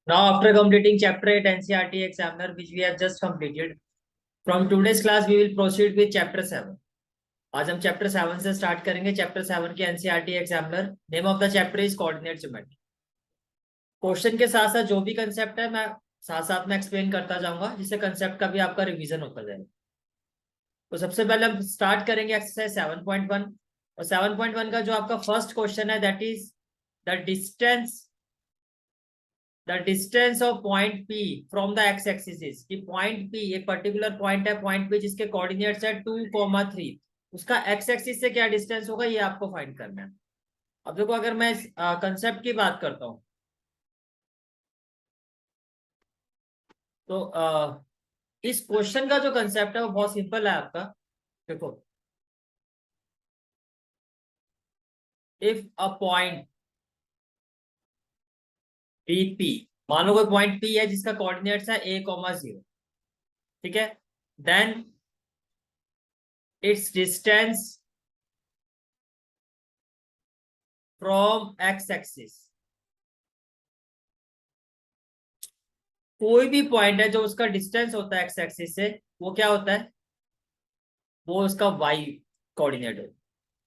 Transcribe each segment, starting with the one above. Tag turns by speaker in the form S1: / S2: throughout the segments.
S1: Now, after completing chapter 8 NCERT examiner, which we have just completed, from today's class we will proceed with chapter 7. आज हम chapter 7 से start करेंगे. Chapter 7 के NCERT examiner. Name of the chapter is coordinate geometry. Question के साथ साथ जो भी कंसेप्ट है मैं साथ साथ में एक्सप्लेन करता जाऊंगा, जिससे कंसेप्ट का भी आपका रिवीजन होता जाएगा. तो सबसे पहले हम स्टार्ट करेंगे एक्सरसाइज 7.1. और 7.1 का जो आपका फर्स्ट क्वेश्चन है that is the distance of point P from the x axis. कि पॉइंट P एक पर्टिकुलर पॉइंट है, पॉइंट P जिसके कोऑर्डिनेट्स है 2,3, उसका एक्स एक्सिस से क्या डिस्टेंस होगा ये आपको फाइंड करना है. अब देखो, अगर मैं कंसेप्ट की बात करता हूं तो इस क्वेश्चन का जो कंसेप्ट है वो बहुत सिंपल है आपका. देखो, इफ अ पॉइंट P, मान लो कोई पॉइंट P है जिसका कोऑर्डिनेट्स है a,0, ठीक है. Then it's distance from x axis. कोई भी पॉइंट है जो उसका डिस्टेंस होता है एक्स एक्सिस से, वो क्या होता है, वो उसका वाई कोऑर्डिनेट होता है.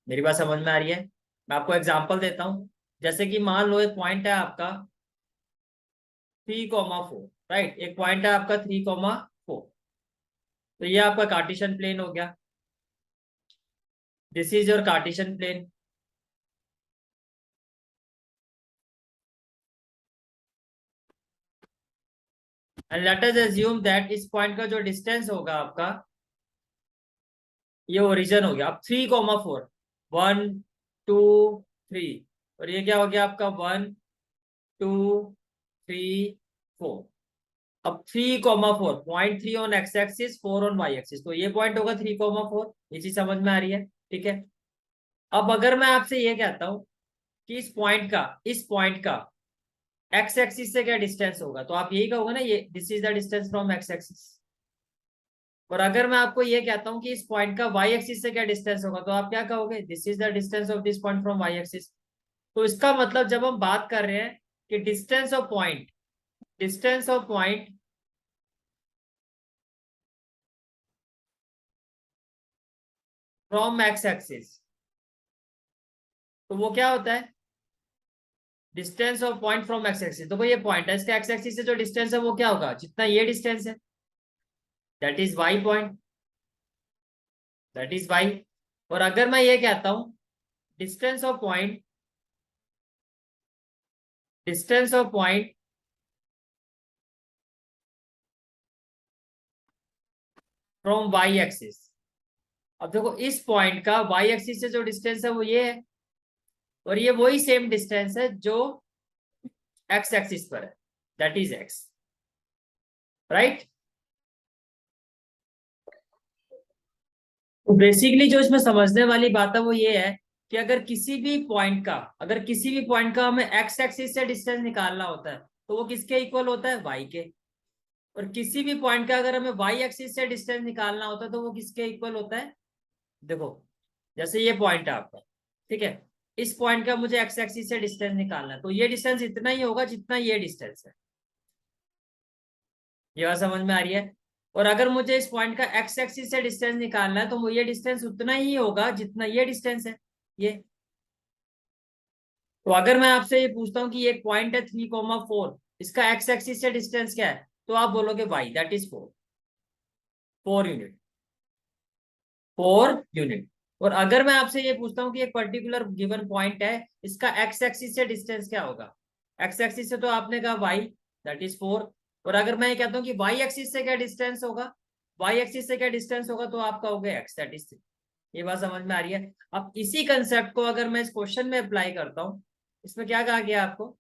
S1: मेरी बात समझ में आ रही है? मैं आपको एग्जांपल देता हूं. जैसे कि मान लो एक पॉइंट है आपका 3,4, राइट. एक पॉइंट है आपका 3,4. तो ये आपका कार्टेशियन प्लेन हो गया. This is your Cartesian plane. And let us assume that इस पॉइंट का जो डिस्टेंस होगा आपका, ये ओरिजिन हो गया. अब 3,4, 1, 2, 3, और ये क्या हो गया आपका 1, 2, 3, 4. अब 3,4, 0.3 on x axis, 4 on y axis, तो ये पॉइंट होगा 3,4. ये चीज समझ में आ रही है? ठीक है. अब अगर मैं आपसे ये कहता हूं कि इस पॉइंट का एक्स एक्सिस से क्या डिस्टेंस होगा, तो आप यही कहोगे ना, ये this is the distance from x axis. और अगर मैं आपको ये कहता हूं कि इस पॉइंट का वाई एक्सिस से क्या डिस्टेंस होगा, तो आप क्या कहोगे, this is the distance of this point from y axis. तो इसका मतलब जब हम बात कर रहे हैं कि distance of point from x axis, तो वो क्या होता है, distance of point from x axis. तो ये पॉइंट है, इसका एक्स एक्सिस से जो डिस्टेंस है वो क्या होगा, जितना ये डिस्टेंस है, that is y point, that is y. और अगर मैं ये कहता हूं distance of point from y axis. अब देखो, इस पॉइंट का वाई एक्सिस से जो डिस्टेंस है वो ये है, और ये वही सेम डिस्टेंस है जो एक्स एक्सिस पर है, दैट इज एक्स, राइट. तो बेसिकली जो इसमें समझने वाली बात है वो ये है कि अगर किसी भी पॉइंट का हमें एक्स एक्सिस से डिस्टेंस निकालना होता है तो वो किसके इक्वल होता है, वाई के. और किसी भी पॉइंट का अगर हमें वाई एक्सिस से डिस्टेंस निकालना होता है तो वो किसके इक्वल होता है. देखो, जैसे ये पॉइंट है आपका, ठीक है. इस पॉइंट का मुझे एक्स एक्सिस से डिस्टेंस निकालना है, तो ये डिस्टेंस इतना ही होगा जितना ये डिस्टेंस है. ये बात समझ में आ रही है? और अगर मुझे इस पॉइंट का एक्स एक्सिस से डिस्टेंस निकालना है तो ये डिस्टेंस उतना ही होगा जितना ये डिस्टेंस है, ये. तो अगर मैं आपसे ये पूछता हूँ कि एक पॉइंट है 3,4, इसका एक्स एक्सिस से डिस्टेंस क्या है, तो आप बोलोगे y, that is 4, 4 unit, 4 unit. और अगर मैं आपसे ये पूछता हूँ कि एक पर्टिकुलर गिवन पॉइंट है, इसका एक्स एक्सिस से डिस्टेंस क्या होगा, एक्स एक्सिस से तो आपने कहा वाई, दैट इज 4. और अगर मैं ये कहता हूँ कि वाई एक्सिस से क्या डिस्टेंस होगा, वाई एक्सिस से क्या डिस्टेंस होगा, तो आप कहोगे एक्स, दैट इज 3. ये बात समझ में आ रही है? अब इसी कंसेप्ट को अगर मैं इस क्वेश्चन में अप्लाई करता हूँ, इसमें क्या कहा गया आपको,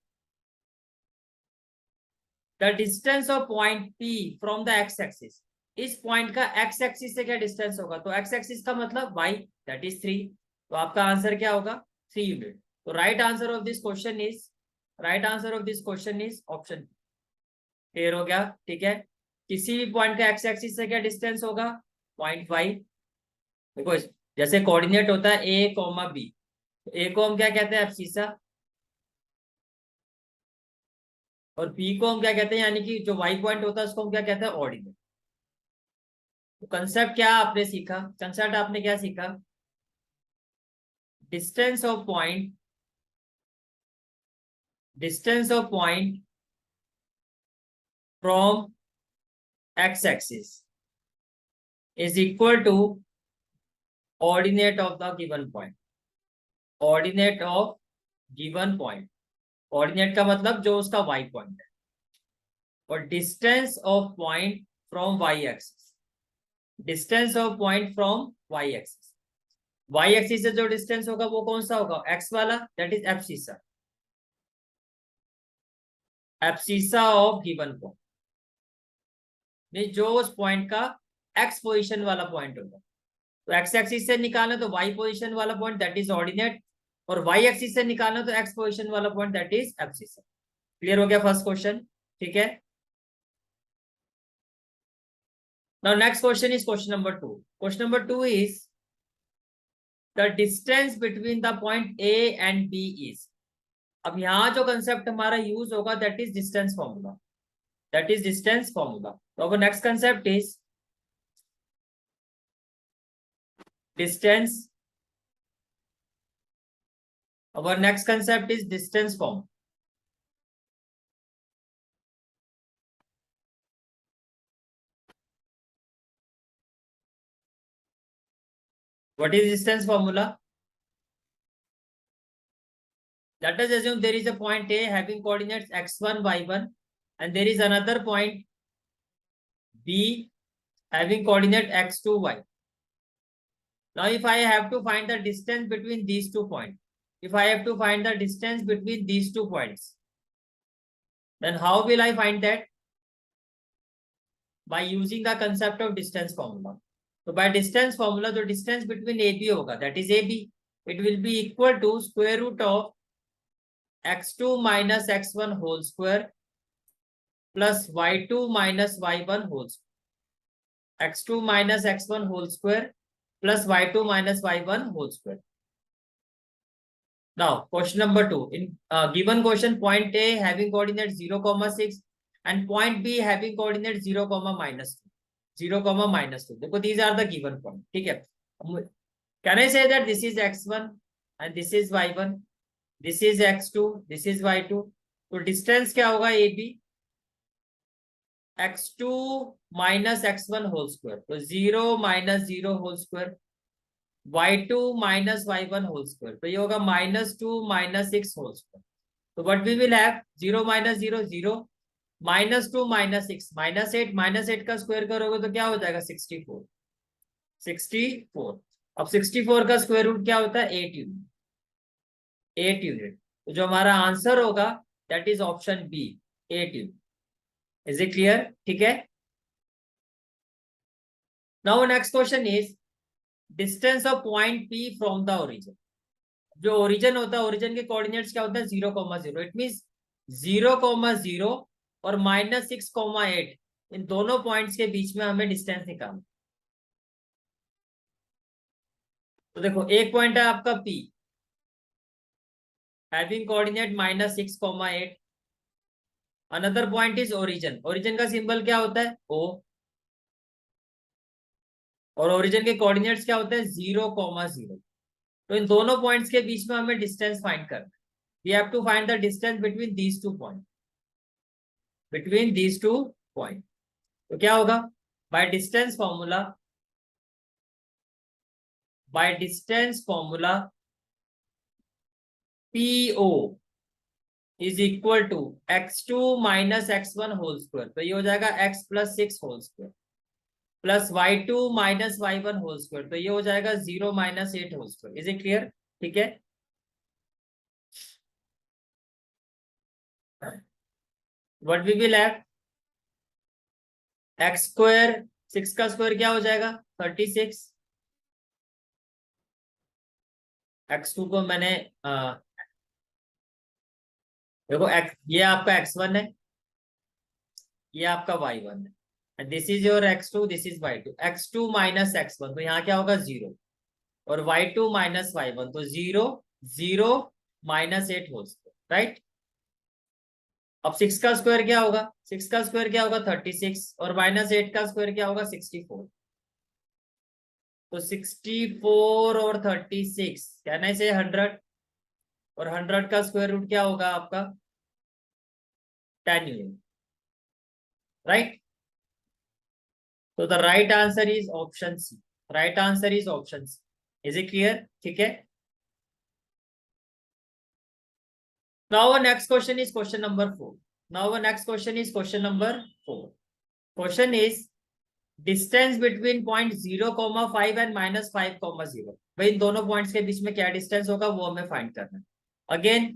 S1: the distance of point P from the x axis. इस पॉइंट का एक्स एक्सिस से क्या डिस्टेंस होगा, तो एक्स एक्सिस का मतलब y, दैट इज 3. तो आपका आंसर क्या होगा, 3 यूनिट. तो right answer of this question is option. Clear हो गया? ठीक है. किसी भी पॉइंट का एक्स एक्सिस से क्या डिस्टेंस होगा, पॉइंट y. देखो, जैसे कोऑर्डिनेट होता है a,b, तो a को हम क्या कहते हैं, एब्सिसा. और पी को हम क्या कहते हैं, यानी कि जो वाई पॉइंट होता है उसको हम क्या कहते हैं, ऑर्डिनेट। तो कंसेप्ट क्या आपने सीखा, कंसेप्ट आपने क्या सीखा, distance of point, distance of point from x axis is equal to ordinate of the given point, ordinate of given point, ordinate का मतलब जो उसका y पॉइंट है, और distance of point from y axis, distance of point from y axis, y axis से जो distance होगा वो कौन सा होगा, x वाला, that is abscissa, abscissa of given point, जो उस पॉइंट का x पोजीशन वाला पॉइंट होगा। तो x एक्सिस से निकालना तो y पोजीशन वाला पॉइंट, दैट इज ऑर्डिनेट, और y एक्सिस से निकालना तो x पोजीशन वाला point, that is abscissa. Clear हो गया फर्स्ट क्वेश्चन, ठीक है। Now next question is question number 2। Question number 2 is the distance between the point A and B is. अब यहां जो कंसेप्ट हमारा यूज होगा that is distance formula, that is distance formula. तो अब next concept is distance, our next concept is distance form। What is distance formula? Let us assume there is a point A having coordinates x1, y1, and there is another point B having coordinate x2, y. Now, if I have to find the distance between these 2 points, if I have to find the distance between these 2 points, then how will I find that? By using the concept of distance formula. So, by distance formula, the distance between AB hoga, that is AB. It will be equal to square root of x2 minus x1 whole square plus y2 minus y1 whole square, x2 minus x1 whole square plus y2 minus y1 whole square. Now, question number 2. In given question, point A having coordinate 0, 6 and point B having coordinate 0, minus 2. 0, minus 2. देखो, these are the given point. ठीक है. Can I say that this is x1 and this is y1? This is x2, this is y2. तो distance क्या होगा AB? x2 minus x1 whole square. तो 0 minus 0 whole square. y2 minus y1 whole square. तो ये होगा -2 minus 6 whole square. तो what we will have 0 minus 0 0, -2 minus 6 -8, -8 का square करोगे तो क्या हो जाएगा 64, 64। अब 64 का स्क्वायर रूट क्या होता है 8 यूनिट, 8 यूनिट। तो जो हमारा आंसर होगा that is option B, 8 unit. Is it clear? ठीक है। Now next question is distance of point P from the origin. जो ओरिजिन होता है, ओरिजिन के कोऑर्डिनेट्स क्या होता है 0, 0। इट मींस 0, 0 और -6, 8, इन दोनों पॉइंट्स के बीच में हमें डिस्टेंस निकालना। तो देखो, एक पॉइंट है आपका P having coordinate -6, 8। Another point is origin, origin का सिंबल क्या होता है O, और ओरिजिन के कोऑर्डिनेट्स क्या होते हैं 0, 0। तो इन दोनों पॉइंट्स के बीच में हमें डिस्टेंस फाइंड करना है। We have to find the distance between these 2 point, between these 2 point. तो क्या होगा, by distance formula, by distance formula PO is equal to x2 minus x1 whole square. तो ये हो जाएगा x plus 6 whole square plus y2 minus y1 whole square. तो ये हो जाएगा 0 minus 8 whole square. Is it clear? ठीक है। What we will have, x square, 6 का स्क्वायर क्या हो जाएगा 36। x2 को मैंने देखो ये आपका x1 है, ये आपका y1 है, this is your x2, this is y2। x2 minus x1, तो यहाँ क्या होगा 0, और y2 माइनस y1, तो 0, 0 माइनस 8 होल स्क्वायर, राइट। अब 6 का स्क्वायर क्या होगा, 6 का स्क्वायर क्या होगा 36, और -8 का स्क्वायर क्या होगा 64। तो 64 और 36 कहना इसे 100, और 100 का स्क्वायर रूट क्या होगा आपका 10 यूनिट, राइट। तो the right answer is option C, right answer is option C. Is it clear? ठीक है। Now our next question is question number 4. Now our next question is question number 4. Question is distance between point 0,5 and -5,0। भाई इन दोनों points के बीच में क्या distance होगा वो हमें फाइंड करना है। Again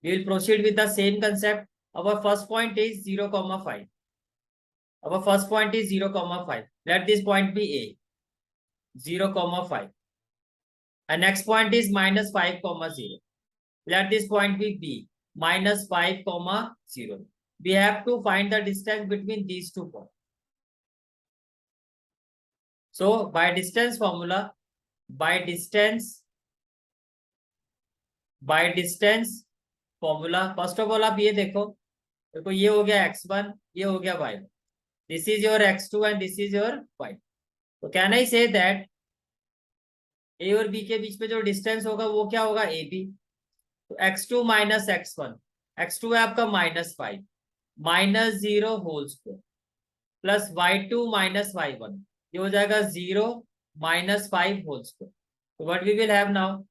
S1: we will proceed with the same concept. Our first point is 0,5। Our first point is 0,5. Let this point be A, 0,5. And next point is -5,0. Let this point be B, -5,0. We have to find the distance between these two points. So by distance formula, by distance formula, first of all आप ये देखो ये हो गया x1, ये हो गया y1. This is your x2 and this is your y. तो can I say that a और b के बीच में जो डिस्टेंस होगा वो क्या होगा ab। तो x2 माइनस x1, x2 है आपका -5, -0 whole square, plus y2 minus y1, ये हो जाएगा 0 -5 होल स्क्वायर। तो what we will have now,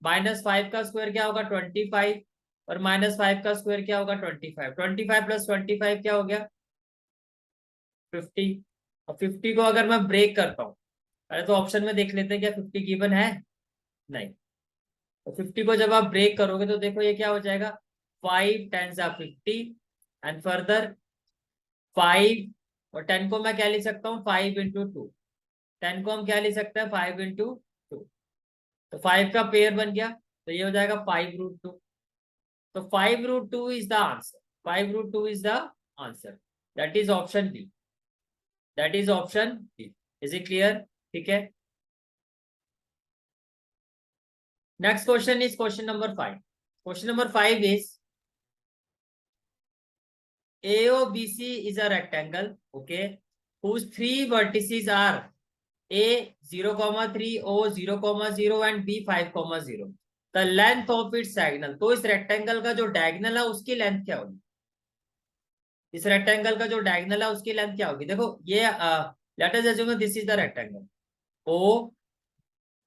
S1: -5 का स्क्वायर क्या होगा 25, और -5 का स्क्वायर क्या होगा 25। 25 प्लस 25 क्या हो गया 50। और 50 को अगर मैं ब्रेक करता हूँ, पहले तो ऑप्शन में देख लेते हैं क्या 50 गिवन है, नहीं। तो 50 को जब आप ब्रेक करोगे तो देखो ये क्या हो जाएगा 5 10 50, एंड फर्दर 5, और 10 को मैं क्या लिख सकता हूँ 5 × 2, 10 को हम क्या लिख सकते हैं 5 × 2। तो 5 का पेयर बन गया, तो ये हो जाएगा 5√2। तो 5√2 is the answer, 5√2 is the answer. That is option B, that is option B. Is it clear? ठीक है। Next question is question number 5। Question number 5 is AOBC is a rectangle, okay, whose three vertices are A 0,3, O 0,0 and B 5,0. The length of its diagonal, तो इस rectangle का जो diagonal है उसकी length क्या होगी, इस रेक्टेंगल का जो डायगनल है उसकी लेंथ क्या होगी। देखो ये let us assume this is the rectangle O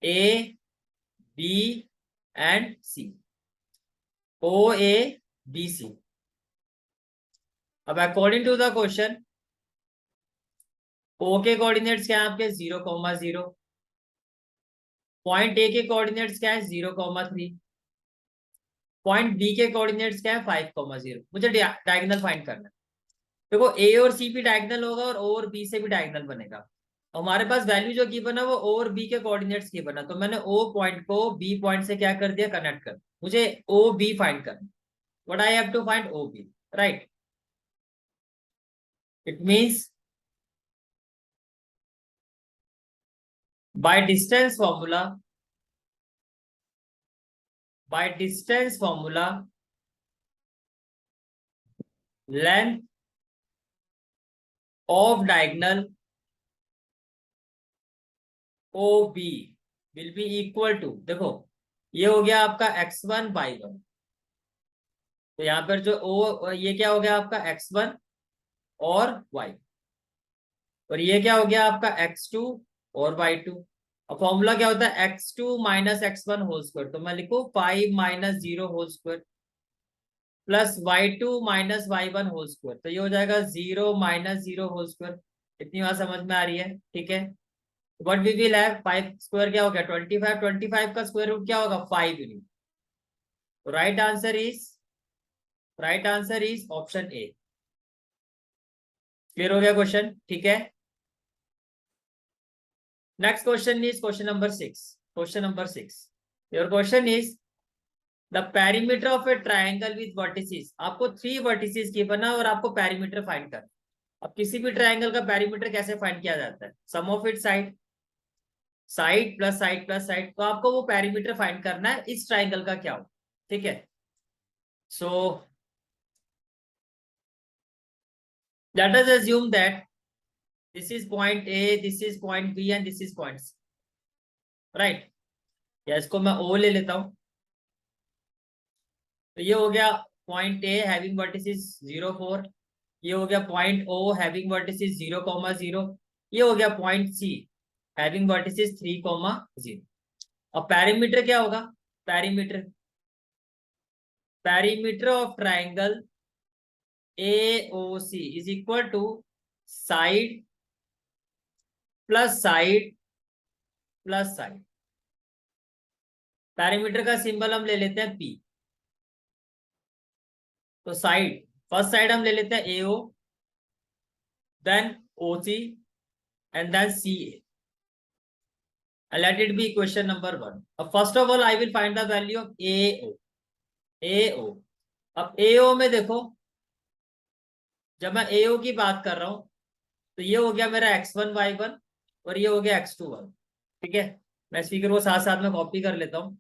S1: A B and C, O A B C। अब according to the question O के कोऑर्डिनेट्स क्या है आपके 0,0, पॉइंट ए के कोऑर्डिनेट्स क्या है 0,3, पॉइंट बी के कोऑर्डिनेट्स क्या है 5,0। मुझे डायगोनल फाइंड करना है। देखो ए और सी भी डायगोनल होगा और ओ और बी से भी डायगोनल बनेगा। हमारे पास वैल्यू जो गिवन है वो ओ और बी के कोऑर्डिनेट्स गिवन है, तो मैंने ओ पॉइंट को बी पॉइंट से क्या कर दिया कनेक्ट कर, मुझे ओ बी फाइंड करना। What I have to find O B, right. It means by distance formula, by distance formula, length of diagonal OB will be equal to, देखो ये हो गया आपका x1 y1, तो यहाँ पर जो O ये क्या हो गया आपका x1 और y, और ये क्या हो गया आपका x2 और y2। अब फॉर्मूला क्या होता है x2 minus x1 whole square, तो मैं लिखू 5 - 0 whole square plus y2 minus y1 whole square, तो ये हो जाएगा 0 - 0 होल स्क्वायर। इतनी बात समझ में आ रही है? ठीक है। What we will have 5 square क्या हो गया 25, 25 का स्क्वायर रूट क्या होगा 5 यूनिट। तो right answer is option A. Clear हो गया क्वेश्चन? ठीक है। Next question is question number 6। Question number 6, your question is the perimeter of A triangle with vertices. आपको 3 वर्टिसेस की बना और आपको पेरीमीटर फाइंड करना। अब किसी भी ट्राइंगल का पेरीमीटर कैसे फाइंड किया जाता है, sum of it side, side plus side plus side, तो आपको वो पेरीमीटर फाइंड करना है इस ट्राइंगल का क्या हो। ठीक है। So let us assume that this is point A, this is point B and this is point C, right? या इसको मैं O ले लेता हूं। तो ये हो गया पॉइंट ए हैविंग वर्टिसेस 0 4, ये हो गया पॉइंट ओ हैविंग वर्टिसेस 0 0, ये हो गया पॉइंट सी हैविंग वर्टिसेस 3 0। अब पैरीमीटर क्या होगा? Perimeter perimeter of triangle AOC is equal to side plus side plus side. Perimeter का सिंबल हम ले लेते हैं P। तो साइड, फर्स्ट साइड हम ले लेते हैं AO, then OC and then CA, and let it be equation number 1. First of all I will find the value of AO। अब AO में देखो, जब मैं AO की बात कर रहा हूं तो ये हो गया मेरा x1 y1 और ये हो गया x2 y। ठीक है, मैं इस फिगर को साथ साथ में कॉपी कर लेता हूं।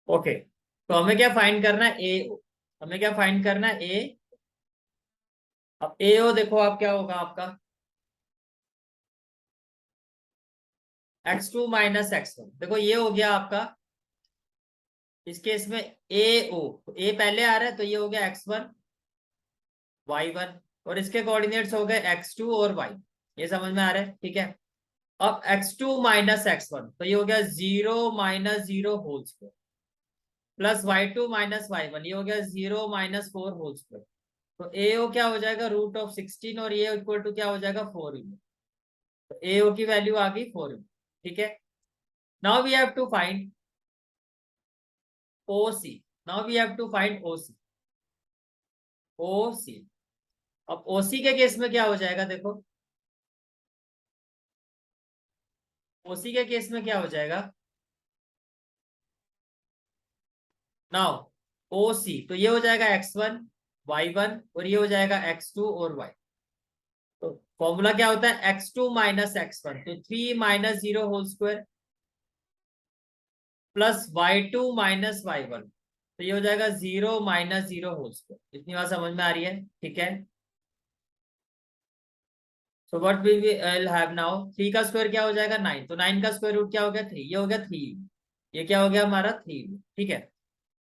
S1: ओके, तो हमें क्या फाइंड करना है? AO। हमें क्या फाइंड करना है? A। अब AO देखो आप क्या होगा आपका x2 माइनस x1। देखो ये हो गया आपका इस केस में AO, तो A पहले आ रहा है तो ये हो गया x1 y1 और इसके कोऑर्डिनेट्स हो गए x2 और y। ये समझ में आ रहा है? ठीक है। अब x2 माइनस x1 तो ये हो गया 0 - 0 whole square plus y2 minus y1, ये हो गया 0 - 4 होल स्क्वायर। तो AO क्या हो जाएगा? √16 और ये इक्वल टू क्या हो जाएगा? 4 यूनिट। तो AO की वैल्यू आ गई 4 यूनिट। ठीक है, now we have to find OC। Now we have to find OC। अब OC के केस में क्या हो जाएगा? देखो OC के केस में क्या हो जाएगा? नाउ OC तो ये हो जाएगा x1 y1 और ये हो जाएगा x2 और y। तो फॉर्मूला क्या होता है? x2 माइनस x1, तो 3 - 0 whole square plus y2 minus y1, तो ये हो जाएगा 0 - 0 होल स्क्वायर। इतनी बात समझ में आ रही है? ठीक है। So what will will have now? 3 का स्क्वायर क्या हो जाएगा? 9, तो 9 का स्क्वायर रूट क्या हो गया? 3, ये हो गया 3, ये क्या हो गया हमारा? 3। ठीक है,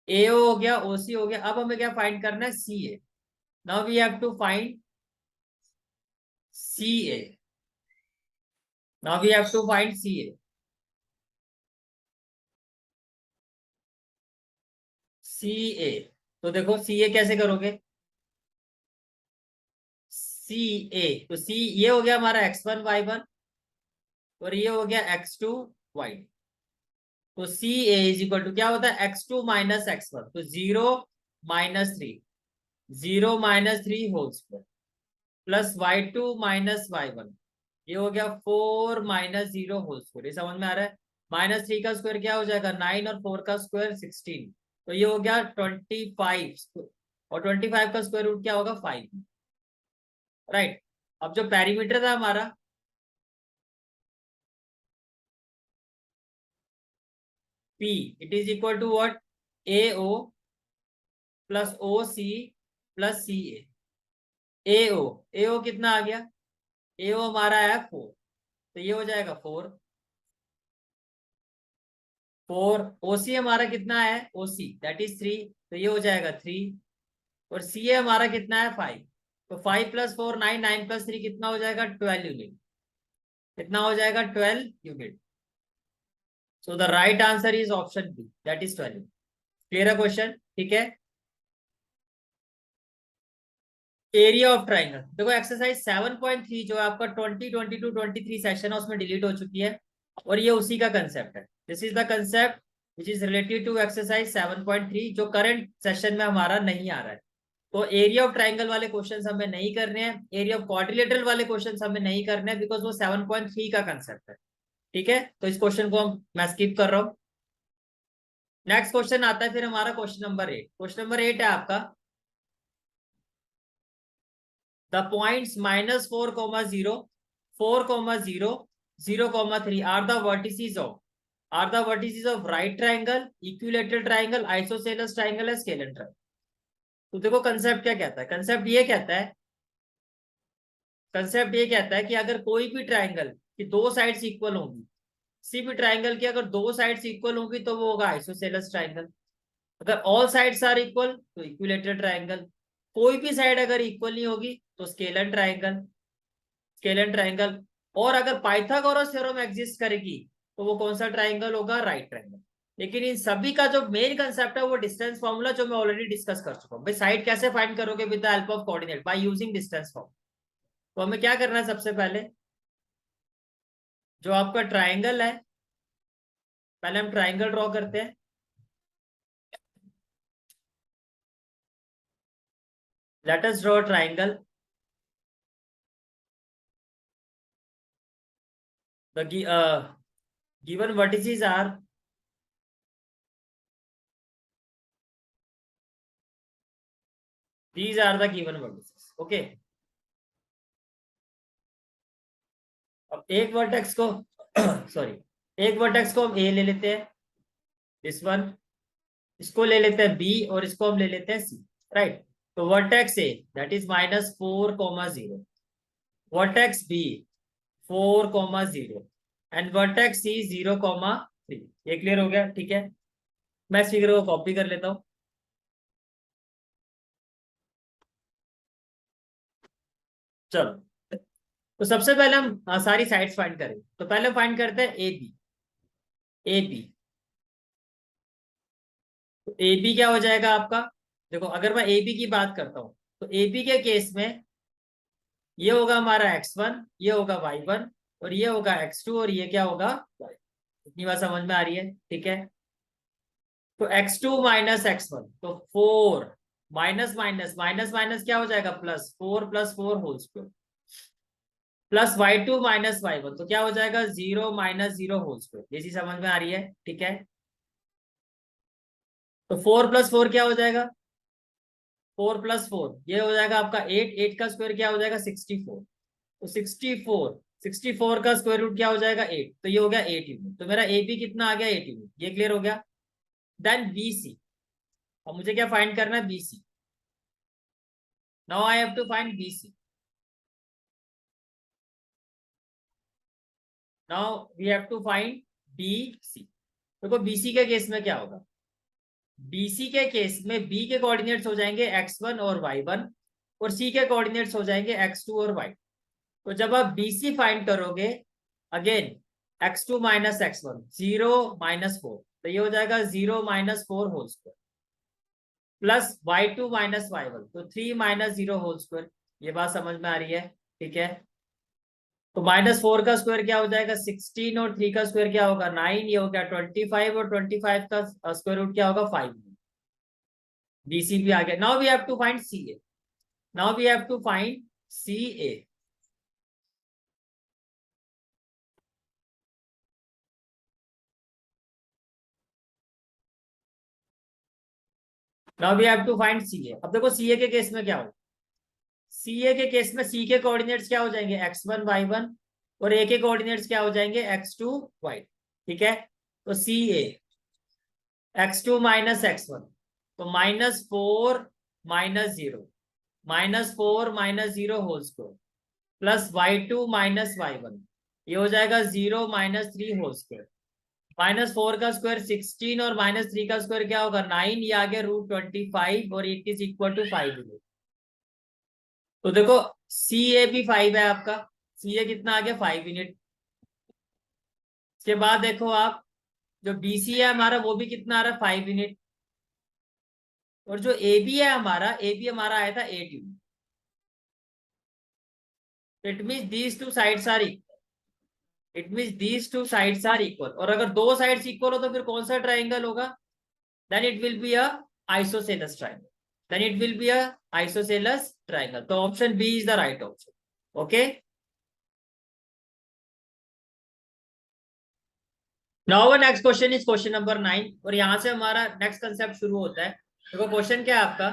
S1: AO हो गया, OC हो गया। अब हमें क्या फाइंड करना है? CA। Now we have to find CA। Now we have to find CA। CA तो देखो CA कैसे करोगे? CA तो C ये हो गया हमारा x1 y1 और ये हो गया x2 y। तो CA इज इक्वल टू क्या होता है? x2 माइनस x1, तो 0 - 3, 0 - 3 whole square plus y2 minus y1, ये हो गया 4 - 0 होल स्क्वायर। ये समझ में आ रहा है? -3 का स्क्वायर क्या हो जाएगा? 9 और 4 का स्क्वायर 16, तो ये हो गया 25 और 25 का स्क्वायर रूट क्या होगा? 5। राइट। अब जो पैरीमीटर था हमारा P, it is equal to what? AO plus OC plus CA। AO कितना आ गया? AO हमारा है 4, तो ये हो जाएगा 4। OC हमारा कितना है? OC दैट इज 3, तो ये हो जाएगा 3 और CA हमारा कितना है? 5। तो 5 + 4 9, 9 + 3 कितना हो जाएगा? 12 यूनिट। कितना हो जाएगा? 12 unit. So the right answer is option B, that is 12। Clear है क्वेश्चन? ठीक है। एरिया ऑफ ट्राइंगल देखो, एक्सरसाइज 7.3 जो है आपका 2022-23 सेशन है उसमें डिलीट हो चुकी है और ये उसी का कंसेप्ट है। This is the concept which is related to exercise 7.3 जो करंट सेशन में हमारा नहीं आ रहा है। तो एरिया ऑफ ट्राइंगल वाले क्वेश्चंस हमें नहीं करने हैं, एरिया ऑफ क्वाड्रिलेटरल वाले क्वेश्चंस हमें नहीं करने हैं बिकॉज वो 7.3 का कंसेप्ट है। ठीक है, तो इस क्वेश्चन को मैं स्किप कर रहा हूँ। नेक्स्ट क्वेश्चन आता है फिर हमारा क्वेश्चन नंबर 8। क्वेश्चन नंबर 8 है आपका, the points -4, 4, 0, 0, 3 are the vertices of right triangle, equilateral triangle, isosceles triangle है, स्केलर ट्राइंगल। तो देखो कंसेप्ट क्या कहता है, कंसेप्ट ये कहता है कि अगर कोई भी ट्राइंगल की दो साइड्स इक्वल होंगी, किसी भी ट्राइंगल की अगर दो साइड्स इक्वल होंगी तो वो होगा आइसोसेलेस ट्राइंगल। अगर ऑल साइड्स आर इक्वल तो इक्विलेटरल ट्राइंगल। कोई भी साइड अगर इक्वल नहीं होगी तो स्केलन ट्राइंगल। और अगर पाइथागोरस थ्योरम एग्जिस्ट करेगी तो वो कौन सा ट्राइंगल होगा, राइट ट्राइंगल। लेकिन इन सभी का जो मेन कंसेप्ट है वो डिस्टेंस फॉर्मूला, जो मैं ऑलरेडी डिस्कस कर चुका हूँ। भाई साइड कैसे फाइंड करोगे, with the help of coordinate, by using distance form. तो हमें क्या करना है, सबसे पहले जो आपका ट्राइंगल है, पहले हम ट्राइंगल ड्रॉ करते हैं। Let us draw triangle. The given vertices are, these are the given vertices, okay। अब एक वर्टेक्स को सॉरी, एक वर्टेक्स को हम ए ले लेते हैं, दिस वन। इसको ले लेते हैं बी, और इसको हम ले लेते हैं सी, राइट। तो vertex A that is -4, 0, vertex B 4, 0 and vertex C 0, 3। ये क्लियर हो गया, ठीक है। मैं इस फिगर को कॉपी कर लेता हूं। चलो, तो सबसे पहले हम सारी साइड्स फाइंड करें। तो पहले फाइंड करते हैं ए बी। ए बी, तो ए बी क्या हो जाएगा आपका, देखो अगर मैं ए बी की बात करता हूं तो ए बी के केस में ये होगा हमारा x1, ये होगा y1, और ये होगा x2, और ये क्या होगा y। इतनी बात समझ में आ रही है, ठीक है। तो x2 माइनस x1, तो 4 माइनस माइनस माइनस माइनस क्या हो जाएगा, +4 + 4 whole square, plus y2 minus y1, तो क्या हो जाएगा 0 - 0 होल स्क्वायर। ये चीज समझ में आ रही है, ठीक है। तो 4 + 4 क्या हो जाएगा, 4 + 4 ये हो जाएगा आपका 8, 8 का स्क्वायर क्या हो जाएगा 64। तो 64 का स्क्वायर रूट क्या हो जाएगा 8, तो ये हो गया 8 यूनिट। तो मेरा ए बी कितना आ गया, 8 यूनिट। ये क्लियर हो गया। देन बी सी, अब मुझे क्या फाइंड करना है, B C. Now I have to find B C. Now we have to find B C. देखो बीसी के केस में क्या होगा, बीसी के केस में बी के कोऑर्डिनेट्स हो जाएंगे x1 और y1, और सी के कोऑर्डिनेट्स हो जाएंगे x2 और y। तो जब आप BC फाइंड करोगे, अगेन x2 माइनस x1 0 - 4, तो ये हो जाएगा 0 - 4 whole square, plus y2 minus y1, तो 3 - 0 होल स्क्वायर। ये बात समझ में आ रही है, ठीक है। तो -4 का स्क्वायर क्या हो जाएगा 16, और 3 का स्क्वायर क्या होगा 9, ये हो गया 25, और 25 का स्क्वायर रूट क्या होगा 5। BC भी आ गया। Now we have to find CA। Now we have to find CA। Now we have to find CA। अब देखो CA के केस में क्या होगा, CA के केस में C के कोऑर्डिनेट्स क्या हो जाएंगे x1 y1, और A के कोऑर्डिनेट्स क्या हो जाएंगे x2 y। ठीक है। तो CA x2 माइनस x1, तो -4 - 0, -4 - 0 whole square, plus y2 minus y1, ये हो जाएगा 0 - 3 होल स्क्वायर। -4 का स्क्वायर 16, और -3 का स्क्वायर क्या होगा 9, ये आ गया √25, और इट इज इक्वल टू 5। तो देखो सी ए भी 5 है आपका, सी ए कितना आ गया 5 यूनिट। इसके बाद देखो आप, जो बी सी है हमारा वो भी कितना आ रहा है 5 यूनिट, और जो ए बी है हमारा, ए बी हमारा आया था 8 unit. It mean these two sides are equal, it mean these two sides are equal. और अगर दो साइड्स इक्वल हो तो फिर कौन सा ट्राइंगल होगा, then it will be a isosceles triangle, then it will be a isosceles triangle. तो option B is the right option, okay. Now next question is question number 9 और यहां से हमारा नेक्स्ट कंसेप्ट शुरू होता है। देखो क्वेश्चन क्या है आपका,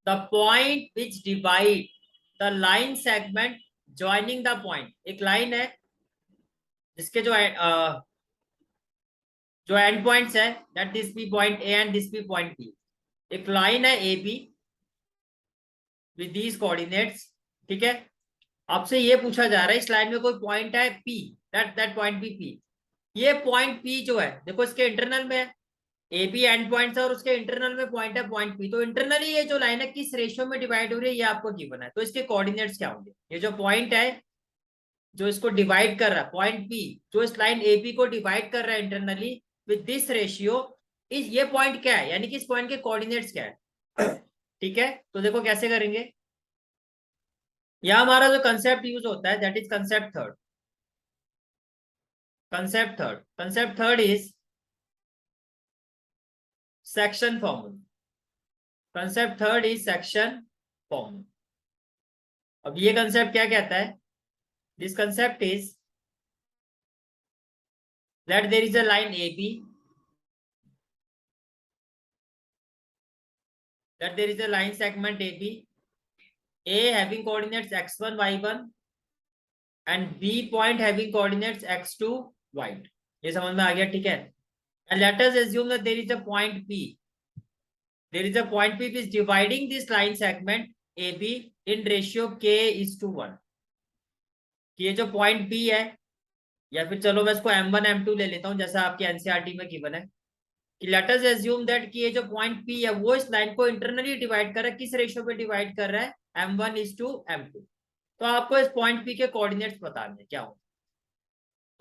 S1: the point which divide the line segment joining the point. एक लाइन है जिसके जो एंड पॉइंट्स है, that this be point A and this be point B. एक लाइन है A B with these coordinates, ठीक है। आपसे ये पूछा जा रहा है इस लाइन में कोई पॉइंट है P, that point be P. ये पॉइंट पी जो है देखो इसके इंटरनल में है, ए बी एंड पॉइंट्स है और उसके इंटरनल में पॉइंट है पॉइंट पी। तो इंटरनली ये जो लाइन है किस रेशियो में डिवाइड हो रही है ये आपको गिवन है। तो इसके कोऑर्डिनेट्स क्या होंगे, ये जो पॉइंट है जो इसको डिवाइड कर रहा है पॉइंट पी, जो इस लाइन ए बी को डिवाइड कर रहा है इंटरनली विद दिस रेशियो, इस ये पॉइंट क्या है, यानी कि इस पॉइंट के कोऑर्डिनेट्स क्या है। ठीक है, तो देखो कैसे करेंगे। यहां हमारा जो कंसेप्ट यूज होता है that is concept third. Concept third is section formula. Concept third is section formula. अब ये कंसेप्ट क्या कहता है, this concept is that there is a line A B, that there is a line segment AB, A having coordinates x1, y1 and B point having coordinates x2, y2। ये समझ में आ गया, ठीक है। And let us assume that there is a point P. There is a point P which is dividing this line segment AB in ratio K is to 1। ये जो point P है, या फिर चलो मैं इसको M1 M2 ले लेता हूं जैसा आपके एनसीईआरटी में गिवन है कि लेट अस अज्यूम दैट कि ये जो पॉइंट P है वो इस लाइन को इंटरनली डिवाइड कर रहा है, किस रेशियो पे डिवाइड कर रहा है, M1 is to M2। तो आपको इस पॉइंट P के कोऑर्डिनेट्स बताने क्या हो।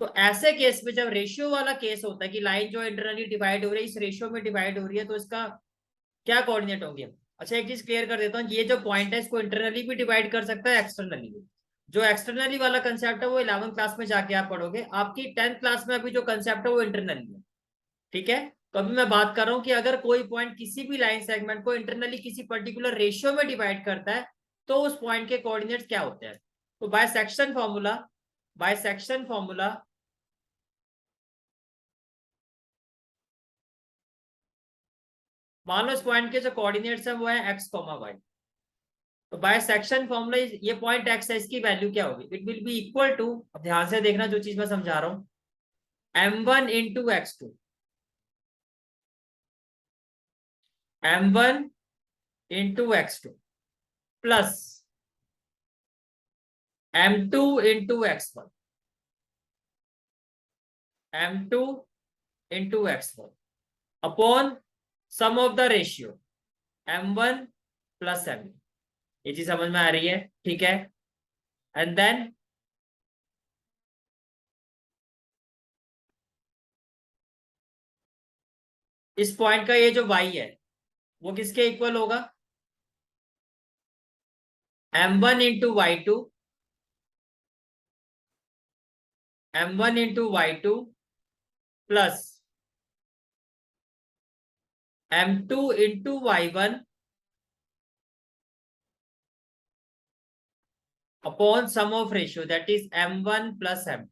S1: तो ऐसे केस में जब रेशियो वाला केस होता है कि लाइन जो इंटरनली डिवाइड हो रही है इस रेशियो में डिवाइड हो रही है, तो इसका क्या कोऑर्डिनेट होंगे। अच्छा एक चीज क्लियर कर देता हूँ, ये जो पॉइंट है इसको इंटरनली भी डिवाइड कर सकता है एक्सटर्नली भी। जो एक्सटर्नली वाला कंसेप्ट है वो 11th क्लास में जाके आप पढ़ोगे, आपकी 10th क्लास में अभी जो कंसेप्ट है वो इंटरनली है, ठीक है। तो अभी मैं बात कर रहा हूं कि अगर कोई पॉइंट किसी भी लाइन सेगमेंट को इंटरनली किसी पर्टिकुलर रेशियो में डिवाइड करता है तो उस पॉइंट के कोऑर्डिनेट्स क्या होते हैं। तो बाय सेक्शन फॉर्मूला मान लो इस पॉइंट के जो कोऑर्डिनेट्स है वो है एक्स कॉमा वाई। तो बाय सेक्शन फॉर्मूला ये पॉइंट एक्स है, इसकी वैल्यू क्या होगी, it will be equal to, अब ध्यान से देखना जो चीज मैं समझा रहा हूं, m1 into x2, m1 into x2 plus m2 into x1, m2 into x1 upon sum of the ratio m1 plus m। ये चीज समझ में आ रही है, ठीक है। एंड देन इस पॉइंट का ये जो y है वो किसके इक्वल होगा, m1 into y2, m1 into y2 plus m2 into y1 upon sum of ratio that is m1 plus m2।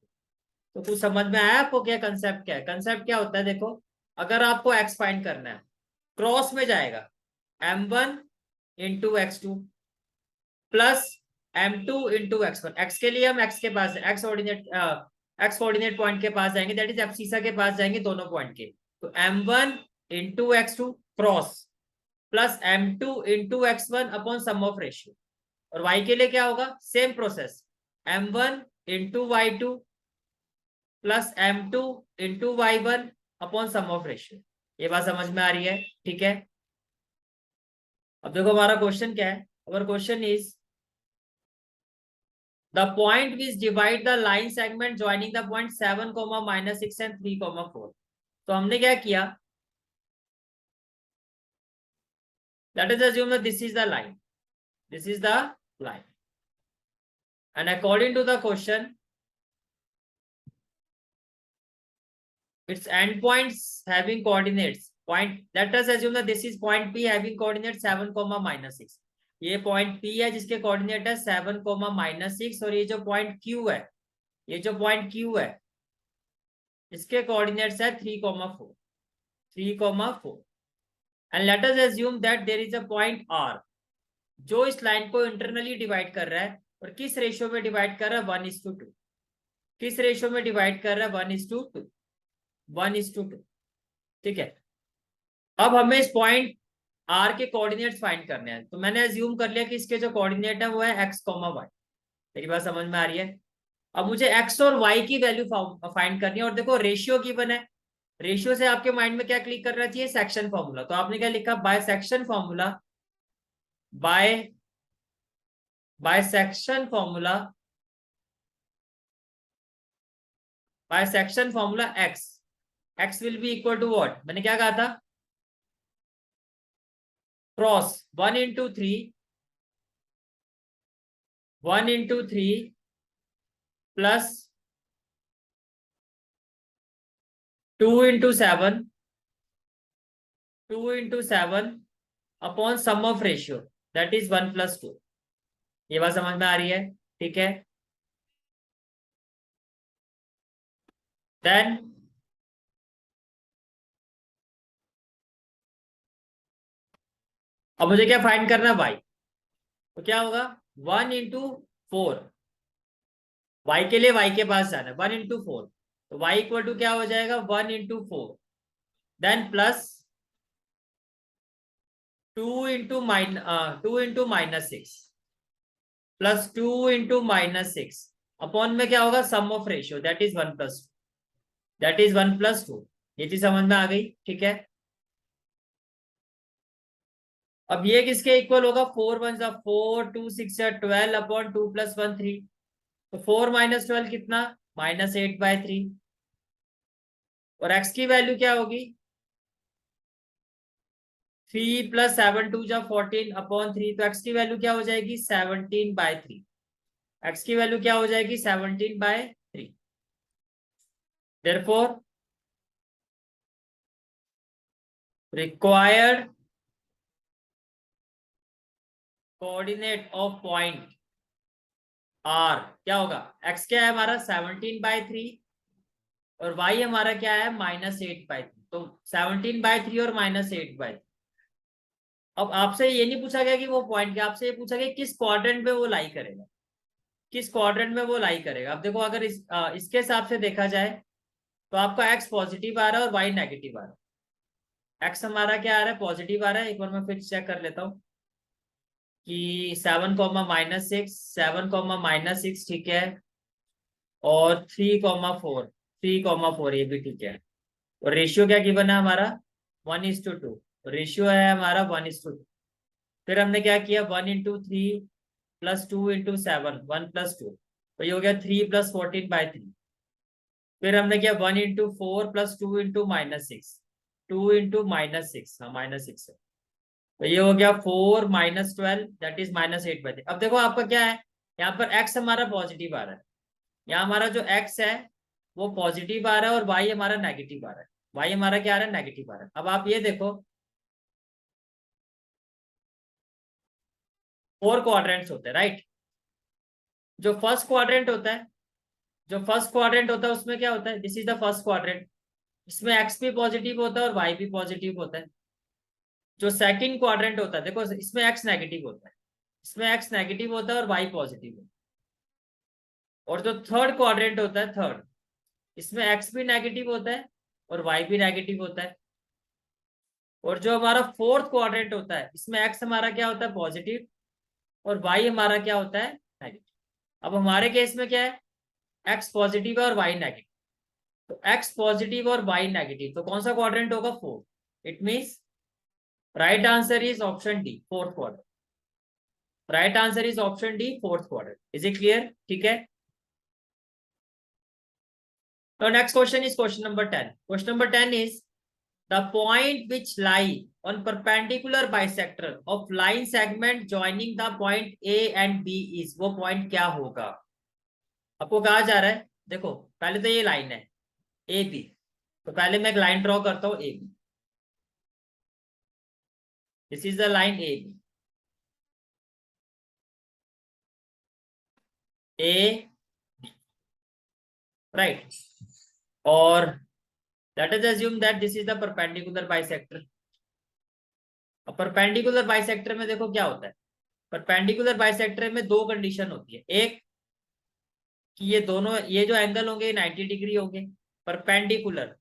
S1: तो कुछ समझ में आया आपको, क्या कंसेप्ट क्या है। कंसेप्ट क्या होता है देखो, अगर आपको x फाइंड करना है क्रॉस में जाएगा m1 into x2 plus m2 into x1। x के लिए हम x के पास x कोऑर्डिनेट पॉइंट के पास जाएंगे, दैट इज एब्सिसा के पास जाएंगे दोनों पॉइंट के। तो m1 into x2 cross plus m2 into x1 upon sum of ratio. और y के लिए क्या होगा, same process, m1 into y2 plus m2 into y1 upon sum of ratio. ये बात समझ में आ रही है, ठीक है। अब देखो हमारा क्वेश्चन क्या है, our question is the point which divide the line segment joining the point 7, -6 and 3, 4। तो हमने क्या किया, let us assume that this is the line, this is the line and according to the question its endpoints having coordinates point, let us assume that this is point P having coordinates 7, -6। ये point P है जिसके coordinate है 7, -6 और ये जो point Q है, ये जो पॉइंट Q है इसके कोऑर्डिनेट्स है 3,4, 3,4 and let us assume that there is a point R जो इस लाइन को इंटरनली डिवाइड कर रहा है, और किस रेशियो में डिवाइड कर रहा है, 1:2। किस रेशियो में डिवाइड कर रहा है, 1:2, 1:2। ठीक है, अब हमें इस पॉइंट R के कोऑर्डिनेट्स फाइंड करने हैं। तो मैंने अज्यूम कर लिया कि इसके जो कोऑर्डिनेट है वो है x, y। मेरी बात समझ में आ रही है? अब मुझे x और y की वैल्यू फाइंड करनी है, और देखो रेशियो गिवन है। रेशियो से आपके माइंड में क्या क्लिक करना चाहिए, सेक्शन फॉर्मूला। तो आपने क्या लिखा, by section formula, by by section formula, by section formula x will be equal to what, मैंने क्या कहा था, cross 1 into 3, 1 into 3 plus 2 into 7, 2 into 7 upon sum of ratio, that is 1+2। ये बात समझ में आ रही है? ठीक है, देन अब मुझे क्या फाइंड करना है, y। तो क्या होगा, 1 into 4, y के लिए y के पास जाना है, 1 into 4। तो y इक्वल टू क्या हो जाएगा, 1 into 4, then plus 2 into -6, plus 2 into -6 upon में क्या होगा, sum of ratio, that is 1+2, that is 1+2। ये चीज समझ में आ गई? ठीक है, अब ये किसके इक्वल होगा, 4 1 4, 2 6 12 अपॉन 2 + 1 3। तो 4 - 12 कितना, -8/3। और x की वैल्यू क्या होगी, 3 + 7 2 14 अपॉन 3। तो x की वैल्यू क्या हो जाएगी, 17/3। x की वैल्यू क्या हो जाएगी, 17/3। Therefore required coordinate of point R क्या होगा, x क्या है हमारा, 17/3, और y हमारा क्या है, -8/3। तो 17/3 और -8/3। अब आपसे ये नहीं पूछा गया कि वो पॉइंट क्या, आपसे ये पूछा गया किस क्वाड्रेंट में वो लाई करेगा, किस क्वाड्रेंट में वो लाई करेगा। अब देखो, अगर इसके हिसाब से देखा जाए तो आपका x पॉजिटिव आ रहा है और y नेगेटिव आ रहा है। x हमारा क्या आ रहा है, पॉजिटिव आ रहा है। एक बार मैं फिर चेक कर लेता हूँ कि 7, -6 ठीक है, और 3, 4, 3, 4 ये भी ठीक है। और रेशियो क्या गिवन है हमारा, 1:2। रेशियो है हमारा 1:2। फिर हमने क्या किया, 1 into 3 प्लस 2 into 7, 1+2। तो ये हो गया 3 + 14/3। फिर हमने किया 1 into 4 प्लस 2 into -6, 2 into -6, हाँ -6 है। तो ये हो गया 4 - 12, दैट इज -8/3। अब देखो आपका क्या है, यहाँ पर x हमारा पॉजिटिव आ रहा है, यहाँ हमारा जो x है वो पॉजिटिव आ रहा है, और y हमारा नेगेटिव आ रहा है। y हमारा क्या आ रहा है, नेगेटिव आ रहा है। अब आप ये देखो, 4 क्वाड्रेंट्स होते हैं, राइट। जो फर्स्ट क्वाड्रेंट होता है, जो फर्स्ट क्वाड्रेंट होता है उसमें क्या होता है, this is the first quadrant. इसमें x भी पॉजिटिव होता है और y भी पॉजिटिव होता है। जो सेकंड क्वाड्रेंट होता है, देखो इसमें x नेगेटिव होता है, इसमें x नेगेटिव होता है और y पॉजिटिव होता है। और जो थर्ड क्वाड्रेंट होता है, थर्ड, इसमें x भी नेगेटिव होता है और y भी नेगेटिव होता है। और जो हमारा फोर्थ क्वाड्रेंट होता है, इसमें x हमारा क्या होता है, पॉजिटिव, और y हमारा क्या होता है, नेगेटिव। अब हमारे केस में क्या है, x पॉजिटिव है और y नेगेटिव। तो x पॉजिटिव और y नेगेटिव, तो कौन सा क्वाड्रेंट होगा, fourth. It means right answer is option D, fourth quadrant. Right answer is option D, fourth quadrant. Is it clear? ठीक है, तो next question is question number 10। Question number 10 is the point which lie on perpendicular bisector of line segment joining the point A and B is, वो point क्या होगा। आपको कहा जा रहा है, देखो पहले तो ये लाइन है ए बी, तो पहले मैं एक लाइन ड्रॉ करता हूं A B. This is the line A B, A right. और let us assume that this is the perpendicular bisector. अब परपेंडिकुलर बाइसेक्टर में देखो क्या होता है, परपेंडिकुलर बाइसेक्टर में दो कंडीशन होती है। एक कि ये दोनों, ये जो एंगल होंगे 90 डिग्री होंगे परपेंडिकुलर।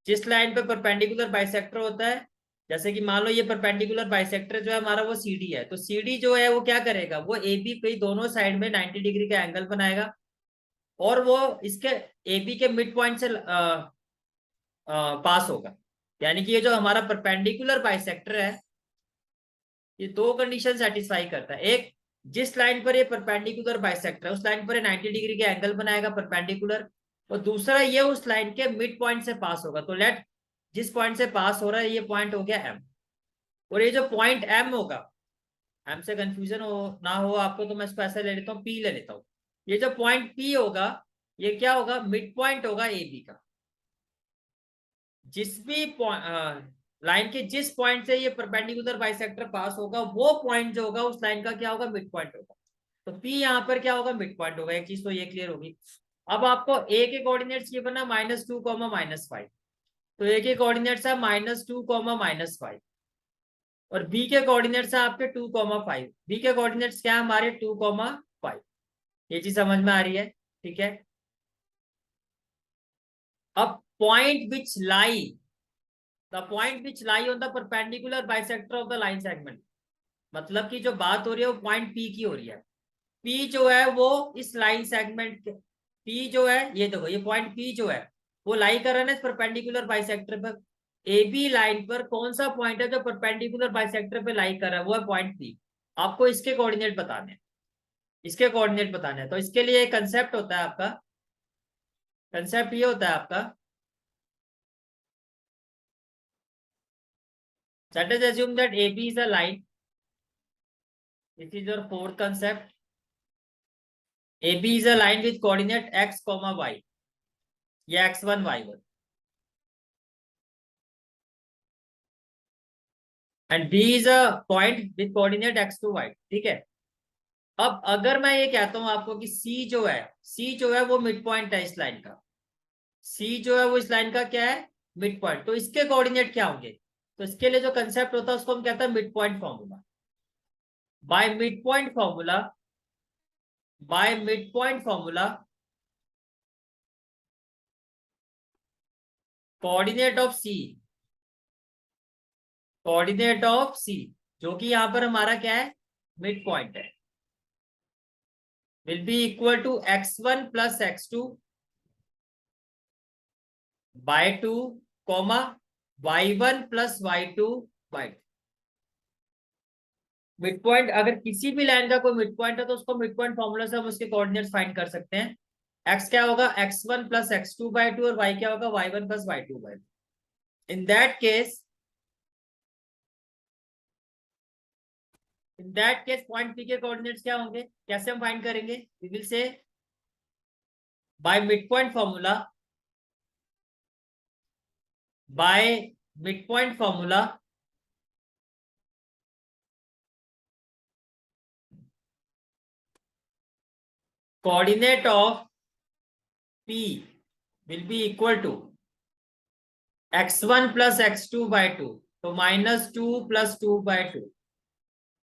S1: जिस लाइन पे परपेंडिकुलर बाइसेक्टर होता है, जैसे कि मान लो ये परपेंडिकुलर बाइसेक्टर जो है हमारा वो सीडी है, तो सीडी जो है वो क्या करेगा, वो एबी पे दोनों साइड में 90 डिग्री का एंगल बनाएगा और वो इसके एबी के मिड पॉइंट से पास होगा। यानी कि ये जो हमारा परपेंडिकुलर बाइसेक्टर है ये दो कंडीशन सेटिस्फाई करता है। एक, जिस लाइन पर ये परपेंडिकुलर बाइसेक्टर है उस लाइन पर 90 डिग्री के एंगल बनाएगा परपेंडिकुलर, और दूसरा ये उस लाइन के मिड पॉइंट से पास होगा। तो लेट जिस पॉइंट से पास हो रहा है ये पॉइंट हो गया एम, और ये जो पॉइंट एम होगा, एम से कंफ्यूजन हो ना हो आपको तो मैं इसको ऐसे ले लेता हूँ, पी ले लेता हूँ। ये जो पॉइंट पी होगा ये क्या होगा, मिड पॉइंट होगा ए बी का। जिस भी लाइन के जिस पॉइंट से ये परपेंडिकुलर बाइसेक्टर पास होगा वो पॉइंट जो होगा उस लाइन का क्या होगा, मिड पॉइंट होगा। तो पी यहाँ पर क्या होगा, मिड पॉइंट होगा। एक चीज तो ये क्लियर होगी। अब आपको ए के कोऑर्डिनेट्स ये बना -2, -5, तो ए के कोऑर्डिनेट्स है -2, -5 और बी के कोऑर्डिनेट्स है आपके 2, 5। बी के कोऑर्डिनेट्स क्या है हमारे 2, 5। ये चीज समझ में आ रही है, ठीक है। अब point which lie, the point which lie on the perpendicular bisector of the line segment, मतलब कि जो बात हो रही है वो पॉइंट पी की हो रही है। पी जो है वो इस लाइन सेगमेंट के, पी जो है ये देखो, ये पॉइंट पी जो है वो लाई कर रहा है इस परपेंडिकुलर बाइसेक्टर पर। ए बी लाइन पर कौन सा पॉइंट है जो परपेंडिकुलर बाइसेक्टर पे लाई कर रहा है, वो है पॉइंट पी। आपको इसके कोऑर्डिनेट बताने हैं, इसके कोऑर्डिनेट बताने हैं। तो इसके लिए एक कंसेप्ट होता है आपका, कंसेप्ट ये होता है आपका, let us assume that AB is a line. This is your fourth concept. AB is a line with coordinate x, y. ये x1, y1. And B is a point with coordinate x2, y. ठीक है। अब अगर मैं ये कहता हूं आपको कि C जो है, C जो है वो मिड पॉइंट है इस लाइन का, C जो है वो इस लाइन का क्या है, मिड पॉइंट। तो इसके कोऑर्डिनेट क्या होंगे, तो इसके लिए जो कंसेप्ट होता है उसको हम कहते हैं mid point formula. By mid point formula, by mid point formula coordinate of C, coordinate of C जो कि यहां पर हमारा क्या है, मिड पॉइंट है, will be equal to x1 plus x2 by 2, comma y1 plus y2 by 2। Mid point, अगर किसी भी लाइन का कोई मिड पॉइंट है तो उसको मिड पॉइंट फॉर्मूला से हम उसके कोऑर्डिनेट्स फाइंड कर सकते हैं। x क्या होगा, x1 प्लस x2 बाय 2 और y क्या होगा, y1 plus y2 by 2। In that case, in that case point P के कोऑर्डिनेट्स क्या होंगे, कैसे हम फाइंड करेंगे, we will say by mid point formula, by mid point formula coordinate of P will be equal to x1 plus x2 by 2, तो -2 plus 2 by 2,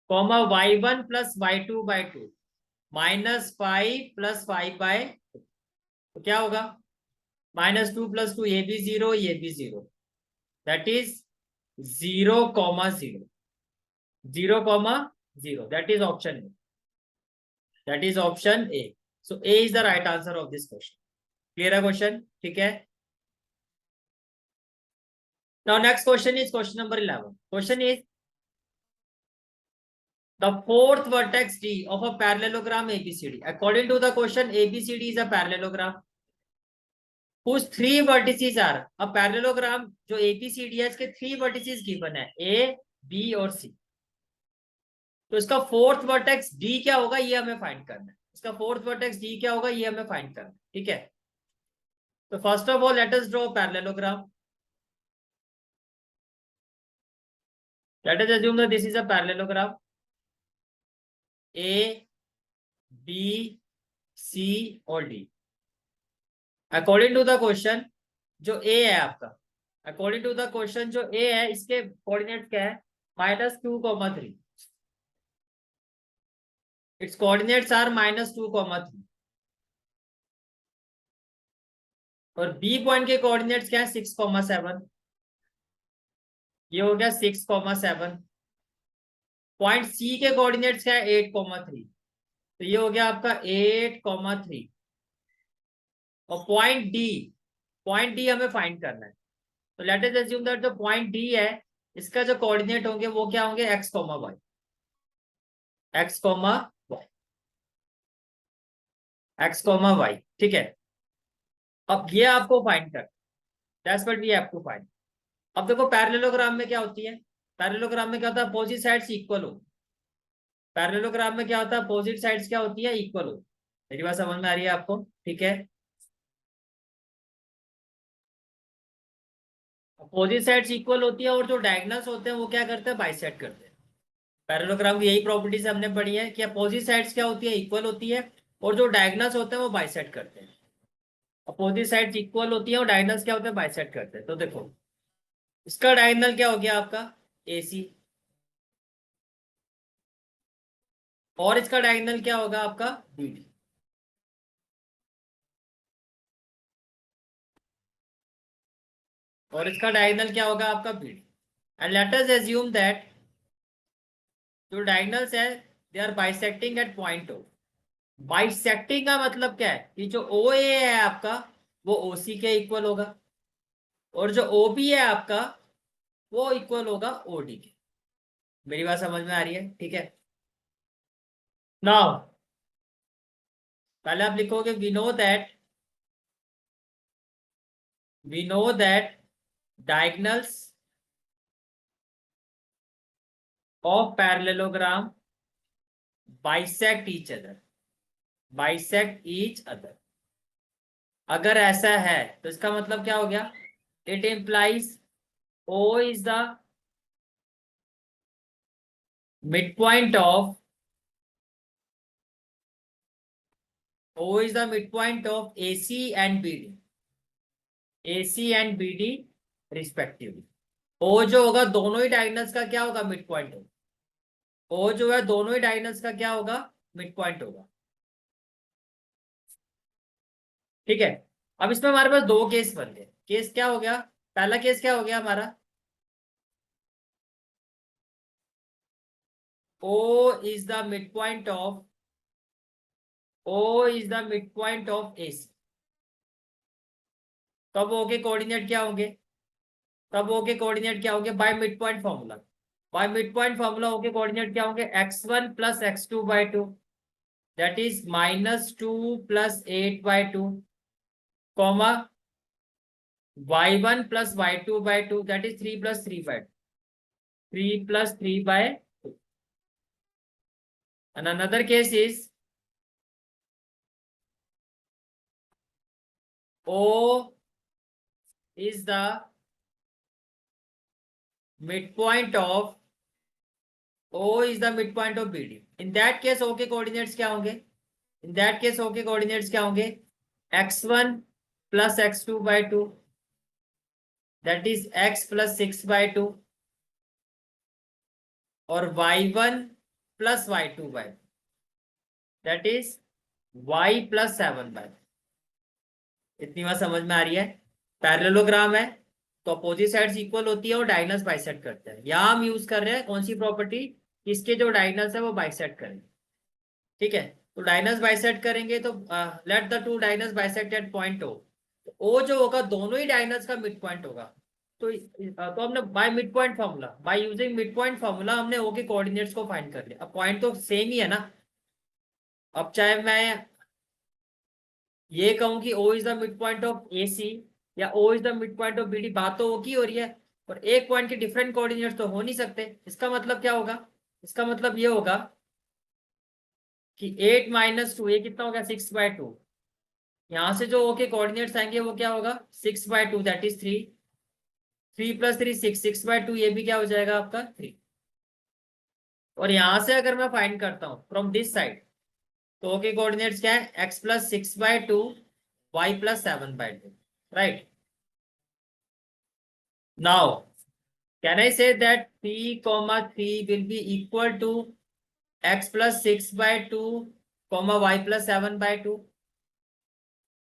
S1: comma y1 plus y2 by 2, -5 plus 5 by 2। तो क्या होगा, -2 plus 2, ये भी 0, ये भी 0, that is 0, 0, 0, that is option A, that is option A. So A is the right answer of this question. Clear है question, ठीक है। Now next question is question number 11. Question is the fourth vertex D of a parallelogram ABCD. According to the question, ABCD is a parallelogram whose three vertices are, a parallelogram जो ABCD है इसके three vertices given है A, B और C। तो इसका fourth vertex D क्या होगा ये हमें फाइंड करना है, इसका फोर्थ वर्टेक्स D क्या होगा ये हमें फाइंड करना है, ठीक है। तो first of all let us draw parallelogram. Let us assume that this is a parallelogram A, B, C और D, according to the question जो ए है आपका, अकॉर्डिंग टू द क्वेश्चन जो ए है इसके कोऑर्डिनेट क्या है, -2, 3। It's coordinates are -2, 3। और बी पॉइंट के कोऑर्डिनेट्स क्या है, 6, 7। ये हो गया 6, 7। पॉइंट सी के कोऑर्डिनेट्स क्या है, 8, 3। तो ये हो गया आपका 8, 3। और पॉइंट डी हमें फाइंड करना है। तो लेट अस अज्यूम दैट जो पॉइंट डी है इसका जो कोऑर्डिनेट होंगे वो क्या होंगे, x, y, x, y, ठीक है। अब ये आपको फाइंड कर, that's what we have to find. अब देखो पैरेललोग्राम में क्या होती है, पैरेललोग्राम में क्या होता है, अपोजिट साइड्स इक्वल हो। पैरेललोग्राम में क्या होता है, अपोजिट साइड्स क्या होती है, इक्वल हो। मेरी बात समझ में आ रही है आपको, ठीक है। अपोजिट साइड्स इक्वल होती है और जो डायगोनल्स होते हैं वो क्या करते हैं, बाइसेक्ट करते हैं। पैरेललोग्राम की यही प्रॉपर्टीज हमने पढ़ी है कि अपोजिट साइड्स क्या होती है, इक्वल होती है, और जो डायगोनल्स होते हैं वो बाइसेक्ट करते हैं। अपोजिट साइड्स इक्वल होती है और डायगोनल्स क्या होते हैं, बाइसेक्ट करते हैं। तो देखो इसका डायगोनल क्या हो गया आपका, AC। और इसका डायगोनल क्या होगा आपका, BD। और इसका डायगोनल क्या होगा आपका, BD। And let us assume that जो डायगोनल्स है they are bisecting at point O। Bisecting का मतलब क्या है कि जो OA है आपका वो OC के इक्वल होगा, और जो OB है आपका वो इक्वल होगा OD के। मेरी बात समझ में आ रही है, ठीक है। नाउ पहले आप लिखोगे we know that diagonals of parallelogram bisect each other। अगर ऐसा है तो इसका मतलब क्या हो गया, it implies O is the mid point of AC and BD, respectively. O जो होगा दोनों ही डायगोनल्स का क्या होगा, मिड पॉइंट होगा। O जो है दोनों ही डायगोनल्स का क्या होगा, मिड पॉइंट होगा, ठीक है। अब इसमें हमारे पास दो केस बन गए। केस क्या हो गया, पहला केस क्या हो गया हमारा, O is the midpoint of AC। तब O के कोऑर्डिनेट क्या होंगे, bye mid point formula. O के कोऑर्डिनेट क्या होंगे, x1 plus x2/2, that is -2 plus 8/2, comma y1 plus y2/2, that is 3 plus 3/2। And another case is O is the midpoint of BD। In that case O के coordinates क्या होंगे, x1 plus x2/2, that is x plus 6/2, और y1 plus y2/2, that is y plus 7/2। इतनी बात समझ में आ रही है। पैरेललोग्राम है तो अपोजिट साइड्स इक्वल होती है और डायगोनल्स बाइसेक्ट करते हैं। यहां हम यूज कर रहे हैं कौन सी प्रॉपर्टी, इसके जो डायगोनल्स है वो बाइसेक्ट करेंगे, ठीक है। तो डायगोनल्स बाइसेक्ट करेंगे तो let the two diagonals bisect at point O। तो O जो होगा दोनों ही डायगोनल्स का मिड पॉइंट होगा। तो हमने by using mid point formula हमने O के कोऑर्डिनेट्स को फाइंड कर लिया। अब पॉइंट तो सेम ही है ना। अब चाहे मैं ये कहूं कि O is the mid point of AC या O is the mid point of BD, बात तो वो की हो रही है, और एक पॉइंट के डिफरेंट कोऑर्डिनेट्स तो हो नहीं सकते। इसका मतलब क्या होगा, इसका मतलब ये होगा कि 8 - 2, ये कितना हो गया, 6/2। यहां से जो O के कोऑर्डिनेट्स आएंगे वो क्या होगा, 6/2, दैट इज 3। 3 प्लस 3 6, 6/2 ये भी क्या हो जाएगा आपका 3। और यहां से अगर मैं फाइंड करता हूं फ्रॉम दिस साइड तो O के कोऑर्डिनेट्स क्या है, x plus 6/2, y plus 7/2, right? Now, can I say that 3, 3 will be equal to x plus 6/2, y plus 7/2?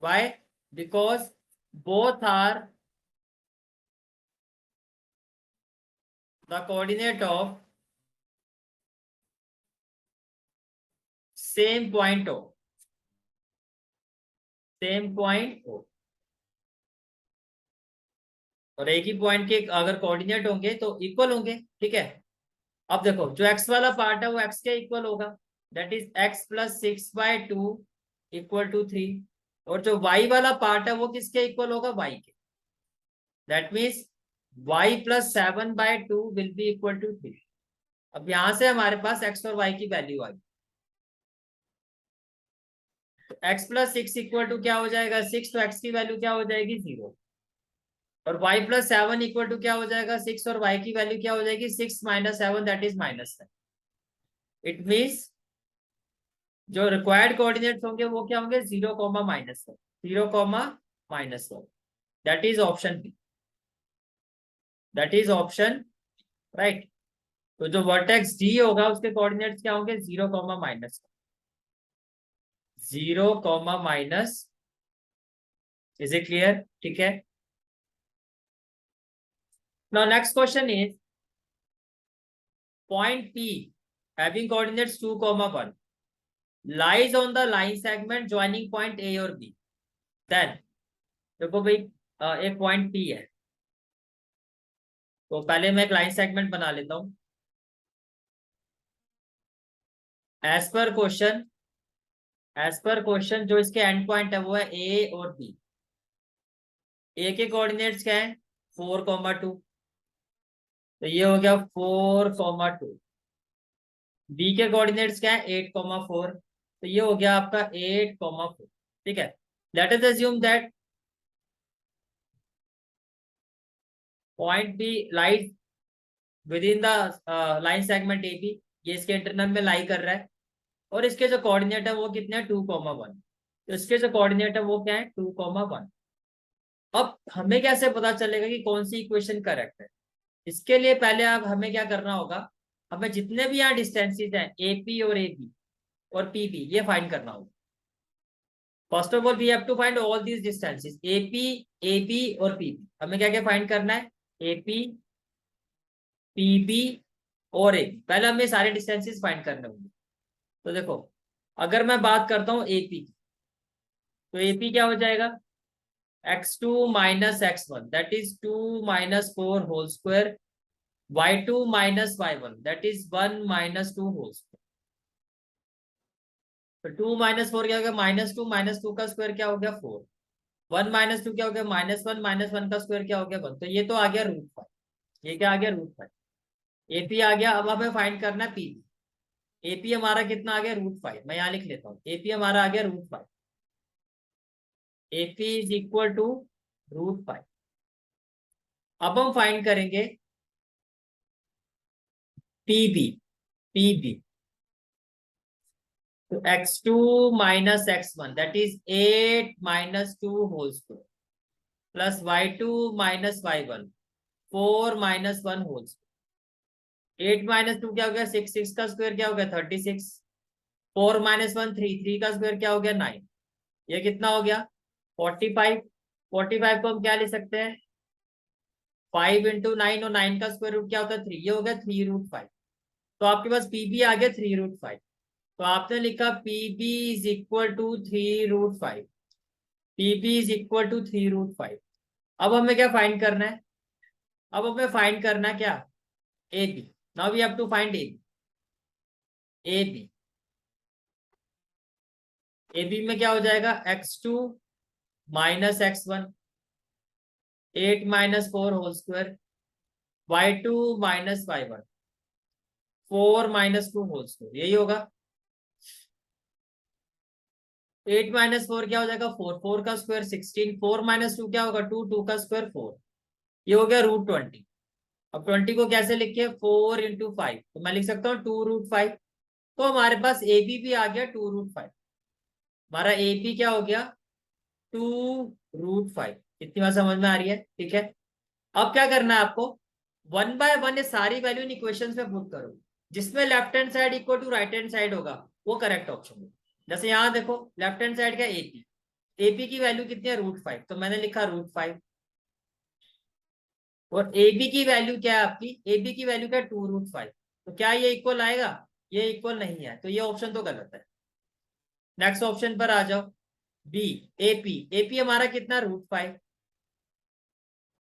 S1: Why? Because both are the coordinate of same point O. Same point O. और एक ही point के अगर coordinate होंगे तो equal होंगे, ठीक है। अब देखो जो x वाला पार्ट है वो x के इक्वल होगा, that is x plus 6/2 equal to 3। और जो y वाला पार्ट है वो किसके इक्वल होगा, y के। That means y plus 7/2 will be equal to 3। अब यहां से हमारे पास x और y की वैल्यू आई। तो x प्लस 6 इक्वल टू क्या हो जाएगा, 6। तो x की वैल्यू क्या हो जाएगी, 0। और y प्लस 7 इक्वल टू क्या हो जाएगा, 6। और y की वैल्यू क्या हो जाएगी, 6 minus 7 that is -7। It means जो रिक्वायर्ड कोऑर्डिनेट्स होंगे वो क्या होंगे, 0, -1, 0, -1। That is option B, that is option right. तो जो वर्टेक्स डी होगा उसके कोऑर्डिनेट्स क्या होंगे, 0, -1, 0, माइनस। इज इट क्लियर, ठीक है। Now next question is point P having coordinates 2, 1 lies on the line segment joining point A और B. Then देखो भाई एक पॉइंट P है, तो पहले मैं एक लाइन सेगमेंट बना लेता हूं। एज पर क्वेश्चन जो इसके एंड पॉइंट है वो है A और B। A के कोऑर्डिनेट्स क्या है, 4, 2। तो ये हो गया 4, 2। B के कोऑर्डिनेट्स क्या है, 8, 4। तो ये हो गया आपका 8, 4। ठीक है। Let us assume that point B lies with in the line segment AB। ये इसके इंटरनल में लाई कर रहा है और इसके जो कोऑर्डिनेट है वो कितने हैं, 2, 1। तो इसके जो कोऑर्डिनेट है वो क्या है, 2, 1। अब हमें कैसे पता चलेगा कि कौन सी इक्वेशन करेक्ट है। इसके लिए पहले अब हमें क्या करना होगा, हमें जितने भी यहाँ डिस्टेंसेस हैं AP और AB और PB ये फाइंड करना होगा। First of all we have to find all these distances AP, AB और PB। हमें क्या क्या फाइंड करना है, AP, PB और AB। पहले हमें सारे डिस्टेंसेस फाइंड करने होंगे। तो देखो अगर मैं बात करता हूँ AP की, तो AP क्या हो जाएगा, x2 minus x1 that is 2 -4 whole square, y2 minus y1 that is 1 -2 whole square. तो 2 -4 क्या हो गया, -2 का स्क्वायर क्या हो गया, 4। 1 -2 क्या हो गया, -1 -1 का स्क्वायर क्या हो गया, 1। तो ये तो आ गया √5। ये क्या आ गया, √5। AP आ गया। अब हमें फाइंड करना है PB। AP हमारा कितना आ गया, √5। मैं यहाँ लिख लेता हूँ, AP हमारा आ गया √5। AP is equal to √5। अब हम फाइंड करेंगे PB। तो x2 minus x1 that is 8 -2 whole square plus y2 minus y1 4 -1 whole square. 8 -2 क्या हो गया, 6। 6 का स्क्वायर क्या हो गया, 36। 4 -1 3। 3 का स्क्वायर क्या हो गया, 9। ये कितना हो गया, 45। 45 को हम क्या ले सकते हैं, 5 × 9। और 9 का स्क्वायर रूट क्या होता है, 3। ये हो गया 3√5। तो आपके पास PB आ गया 3√5। तो आपने लिखा PB is equal to 3√5। PB is equal to 3√5। अब हमें क्या फाइंड करना है, अब हमें फाइंड करना है क्या, AB। Now we have to find AB। AB में क्या हो जाएगा, x2 minus x1 8 -4 whole square, y2 minus y1 4 -2 whole square. यही होगा। 8 -4 क्या हो जाएगा, 4। 4 का स्क्वायर 16। 4 -2 क्या होगा, 2। 2 का स्क्वायर 4। ये हो गया √20। अब 20 को कैसे लिखिए, 4 × 5। तो मैं लिख सकता हूँ 2√5। तो हमारे पास AB भी आ गया 2√5। हमारा AP क्या हो गया, 2√5। इतनी बात समझ में आ रही है? ठीक है, अब क्या करना है आपको, 1/1 ये सारी वैल्यू इन इक्वेशंस में पुट करो, जिसमें left hand side equal to right hand side होगा वो करेक्ट ऑप्शन है। जैसे यहां देखो, लेफ्ट हैंड साइड क्या, एपी, एपी की वैल्यू कितनी है, √5, तो मैंने लिखा √5। और एबी की वैल्यू क्या है आपकी, एबी की वैल्यू क्या है, 2√5। तो क्या ये इक्वल आएगा, ये इक्वल नहीं है, तो ये ऑप्शन तो गलत है। नेक्स्ट ऑप्शन पर आ जाओ, बी, एपी, एपी हमारा कितना, √5,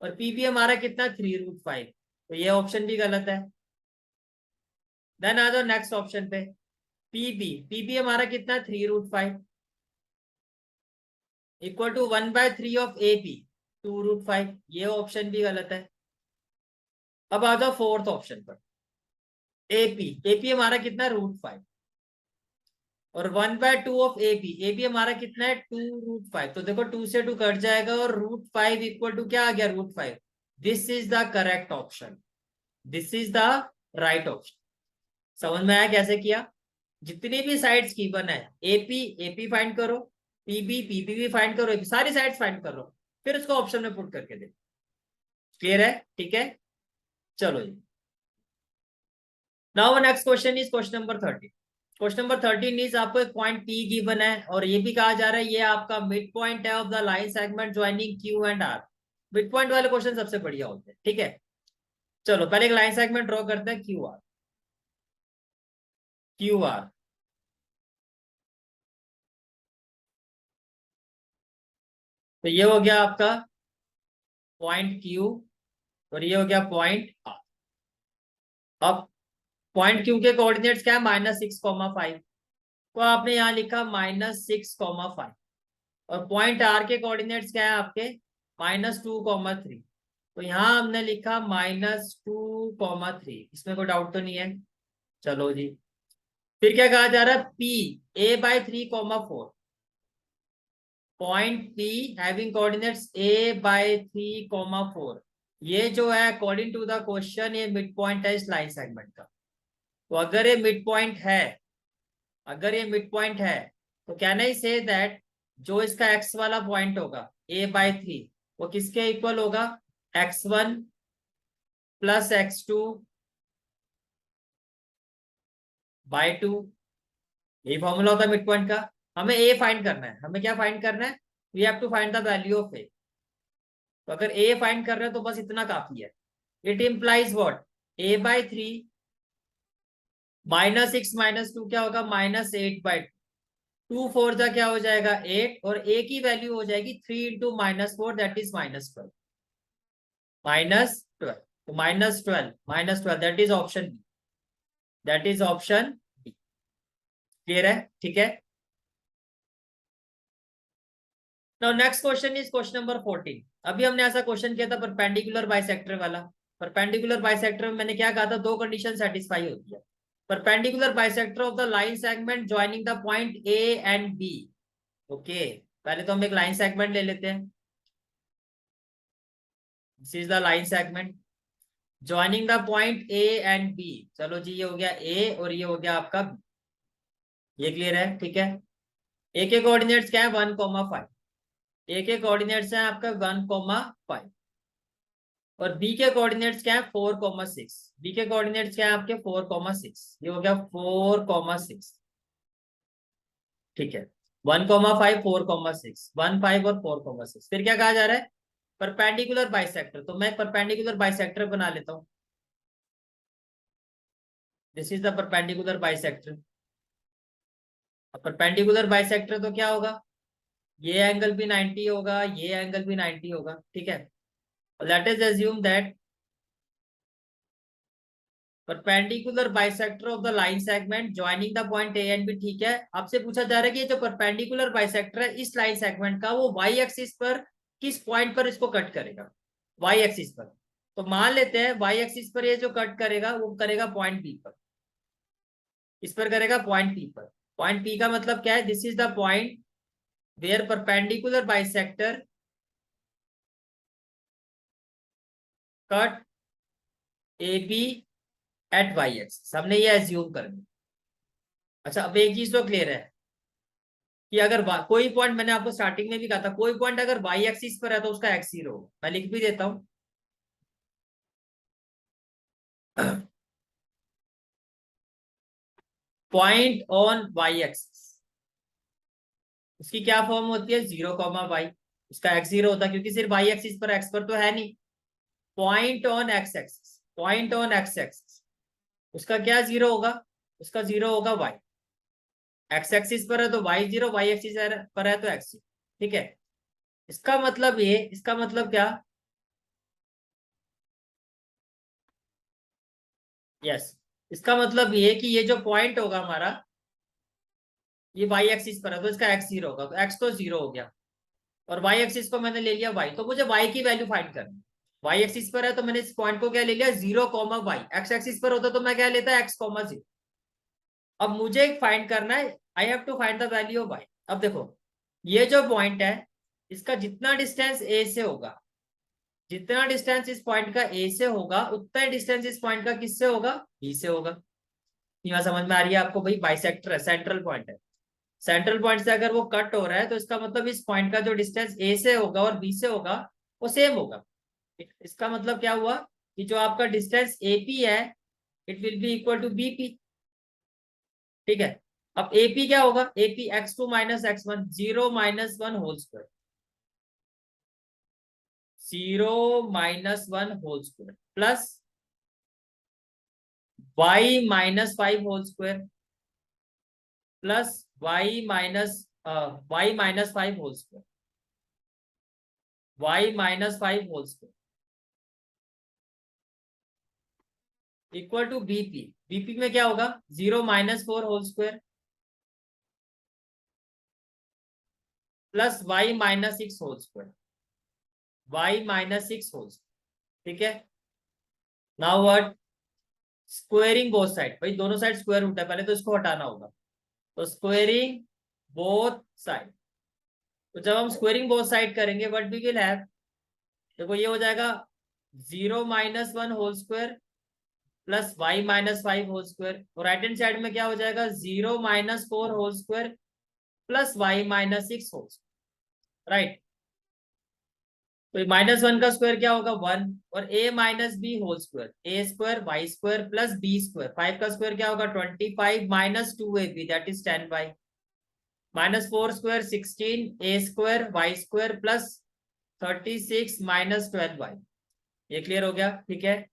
S1: और पीबी हमारा कितना, 3√5, तो ये ऑप्शन भी गलत है। देन आ जाओ नेक्स्ट ऑप्शन पे, पीबी, पीबी हमारा कितना, 3√5, इक्वल टू 1/3 ऑफ एपी, 2√5, ये ऑप्शन भी गलत है। अब आ जाओ फोर्थ ऑप्शन पर, एपी, एपी हमारा कितना, √5, और 1/2 ऑफ एपी, एपी हमारा कितना है, 2√5, तो देखो 2 से 2 कट जाएगा, और √5 इक्वल टू क्या आ गया, √5। This is the correct option, this is the right option. समझ में आया कैसे किया? जितनी भी साइड्स गिवन है, एपी, एपी फाइंड करो, पीबी, पीबी भी फाइंड करो, सारी साइड्स फाइंड करो, फिर उसको ऑप्शन में पुट करके दे। क्लियर है? ठीक है, चलो जी। Now next question is question number 13। Question number 13 is, आपको एक पॉइंट पी गिवन है, और ये भी कहा जा रहा है ये आपका मिड पॉइंट है of the line segment joining Q and R. Mid point वाले क्वेश्चन सबसे बढ़िया होते हैं। ठीक है, चलो पहले एक लाइन सेगमेंट ड्रॉ करते हैं, क्यू आर, क्यू आर। तो ये हो गया आपका पॉइंट क्यू, और ये हो गया पॉइंट आर। अब पॉइंट क्यू के कोऑर्डिनेट्स क्या है, -6,5, तो आपने यहाँ लिखा -6,5, और पॉइंट आर के कोऑर्डिनेट्स क्या है आपके, -2,3, तो यहाँ हमने लिखा -2,3। इसमें कोई डाउट तो नहीं है? चलो जी, फिर क्या कहा जा रहा है, P a/3,4, point P having coordinates a/3,4, ये जो है अकॉर्डिंग टू द क्वेश्चन ये मिड पॉइंट है इस लाइन सेगमेंट का। तो अगर ये मिड पॉइंट है, अगर ये मिड पॉइंट है, तो कैन आई से दैट जो इसका एक्स वाला पॉइंट होगा a/3, वो किसके इक्वल होगा, x1 + x2/2। यही फॉर्मूला होता है मिड पॉइंट का। हमें ए फाइंड करना है, हमें क्या फाइंड करना है, we have to find the value of A. तो अगर ए फाइंड कर रहे हो तो बस इतना काफी है। इट इम्प्लाइज व्हाट, a/3 -6 - 2 क्या होगा, -8/2, 2 4 जा क्या हो जाएगा 8, और a की वैल्यू हो जाएगी 3 × -4, दैट इज -12, -12, तो -12, -12, that is option B, that is option B. Clear है? ठीक है, now next question is question number 14। अभी हमने ऐसा क्वेश्चन किया था परपेंडिकुलर बाइसेक्टर वाला। परपेंडिकुलर बाइसेक्टर में मैंने क्या कहा था, दो कंडीशन सेटिस्फाई होती है। Perpendicular bisector of the line segment joining the point A and B. Okay, पहले तो हम एक लाइन सेगमेंट ले लेते हैं, this is the line segment joining the point A and B. चलो जी, ये हो गया ए और ये हो गया आपका बी। ये क्लियर है? ठीक है, ए के कोऑर्डिनेट्स क्या है, 1,5, ए के कोऑर्डिनेट्स हैं आपका 1,5, और बी के कोऑर्डिनेट्स क्या है, 4,6। बी के कोऑर्डिनेट्स क्या है आपके, 4,6, ये हो गया 4,6। ठीक है, 1,5, 4,6, 1,5 और 4,6। फिर क्या कहा जा रहा है, परपेंडिकुलर बाइसेक्टर। तो मैं परपेंडिकुलर बाइसेक्टर बना लेता हूं, this is the perpendicular bisector. Perpendicular bisector तो क्या होगा, ये एंगल भी 90 होगा, ये एंगल भी 90 होगा। ठीक है, let us assume that perpendicular bisector of the line segment joining the point A and B. ठीक है, आपसे पूछा जा रहा है कि ये जो परपेंडिकुलर बाइसेक्टर है इस लाइन सेगमेंट का, वो वाई एक्सिस पर किस पॉइंट पर इसको कट करेगा, वाई एक्सिस पर। तो मान लेते हैं वाई एक्सिस पर ये जो कट करेगा वो करेगा पॉइंट बी पर, इस पर करेगा पॉइंट पी पर। पॉइंट पी का मतलब क्या है, this is the point where perpendicular bisector cut A B at Y axis, हमने ये एज्यूम करनी। अच्छा, अब एक चीज तो क्लियर है कि अगर कोई पॉइंट, मैंने आपको स्टार्टिंग में भी कहा था, कोई पॉइंट अगर वाई एक्सिस पर है तो उसका एक्स 0 होगा। मैं लिख भी देता हूं। पॉइंट ऑन वाई एक्सिस, उसकी क्या फॉर्म होती है, 0, y, उसका एक्स 0 होता है, क्योंकि सिर्फ वाई एक्सिस पर, एक्स पर तो है नहीं। Point on x axis, point on x axis, उसका क्या 0 होगा, उसका 0 होगा y। एक्स एक्सिस पर है तो y 0, वाई एक्सिस पर है तो x 0। ठीक है, इसका मतलब ये, इसका मतलब क्या, यस, इसका मतलब ये कि ये जो पॉइंट होगा हमारा, ये वाई एक्सिस पर है तो इसका एक्स 0 होगा, तो एक्स तो 0 हो गया, और वाई एक्सिस को मैंने ले लिया वाई, तो मुझे वाई की वैल्यू फाइंड करनी। वाई एक्सिस पर है तो मैंने इस पॉइंट को क्या ले लिया, 0, y। एक्स एक्सिस पर होता तो मैं क्या लेता, x, 0। अब मुझे फाइंड करना है, I have to find the value of Y. अब देखो, ये जो पॉइंट है, इसका जितना डिस्टेंस ए से होगा, जितना डिस्टेंस इस पॉइंट का ए से होगा, उतना डिस्टेंस इस पॉइंट का किससे होगा, बी से होगा। यहाँ समझ में आ रही है आपको भाई, बाइसेक्टर है, सेंट्रल पॉइंट है। सेंट्रल पॉइंट से अगर वो कट हो रहा है तो इसका मतलब इस पॉइंट का जो डिस्टेंस ए से होगा और बी से होगा वो सेम होगा। इसका मतलब क्या हुआ कि जो आपका डिस्टेंस एपी है, it will be equal to BP. ठीक है, अब एपी क्या होगा, AP x2 minus x1, 0 - 1 whole square, 0 - 1 whole square, plus y - 5 whole square, plus y - 5 whole square, y - 5 whole square equal to BP. BP में क्या होगा, 0 - 4 whole square, plus y - 6 whole square, y - 6 whole square. ठीक है, now what, squaring both side, भाई दोनों side square root है, पहले तो इसको हटाना होगा, तो स्क्वेयरिंग बोथ साइड। तो जब हम स्क्वेयरिंग बोथ साइड करेंगे, व्हाट वी विल हैव, देखो ये हो जाएगा 0 - 1 whole square, plus y - 5 whole square, और राइट हैंड साइड में क्या हो जाएगा, 0 - 4 whole square, plus y - 6 whole square. Right, तो -1 का स्क्वायर क्या होगा, 1, और a - b whole square, a square Y square plus b square, 5 का स्क्वायर क्या होगा, 25 - 2ab, that is 10y, -4 square 16, a square Y square plus 36 - 12y। ये clear हो गया, ठीक है।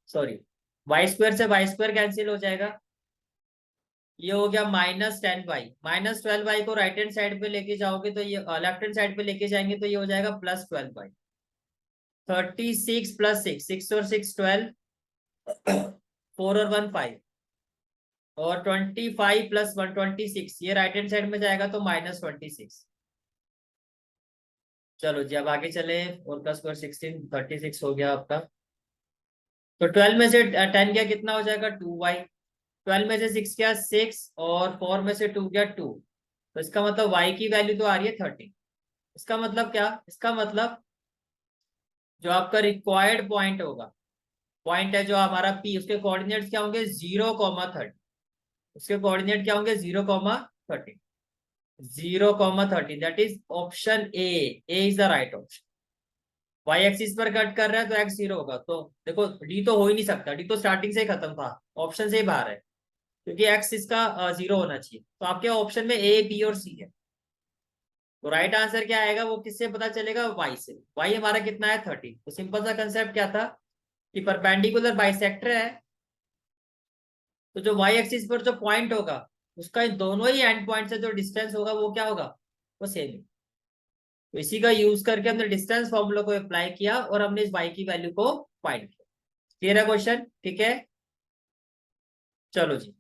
S1: सॉरी, वाई स्क्वायर से वाई स्क्वायर कैंसिल हो जाएगा, ये हो गया -10y, -12y को राइट हैंड साइड पे लेके जाओगे तो ये, लेफ्ट हैंड साइड पे लेके जाएंगे तो ये हो जाएगा +12y। 36 प्लस 6, 6 और 6 12, 4 और 1 5, और 25 प्लस 1 26, ये राइट हैंड साइड में जाएगा तो -26। चलो जी, अब आगे चले, 4 का स्क्वायर 16, 36 हो गया आपका। तो 12 में से 10 गया, कितना हो जाएगा, 2y। 12 में से 6 गया 6, और 4 में से 2 गया 2, तो इसका मतलब y की वैल्यू तो आ रही है 30। इसका मतलब क्या, इसका मतलब जो आपका रिक्वायर्ड पॉइंट होगा, पॉइंट है जो हमारा P, उसके कोऑर्डिनेट्स क्या होंगे, 0, 30। उसके कोऑर्डिनेट क्या होंगे, 0, 30, 0, 30, that is option A is the right option. Y axis पर कट कर रहा है तो एक्स 0 होगा, तो देखो डी तो हो ही नहीं सकता, डी तो स्टार्टिंग से ही खत्म था, ऑप्शन से ही बाहर है, क्योंकि एक्स इसका 0 होना चाहिए। तो आपके ऑप्शन में ए, बी और सी है, तो राइट आंसर क्या आएगा, वो किससे पता चलेगा, वाई से। वाई हमारा कितना है, 30। तो सिंपल सा कंसेप्ट क्या था कि परपेंडिकुलर बाइसेक्टर है, तो जो वाई एक्सिस पर जो पॉइंट होगा, उसका इन दोनों ही एंड पॉइंट से जो डिस्टेंस होगा वो क्या होगा, वो सेम है। तो इसी का यूज करके हमने डिस्टेंस फॉर्मूला को अप्लाई किया और हमने इस वाई की वैल्यू को फाइंड किया। क्लियर है क्वेश्चन, ठीक है। चलो जी।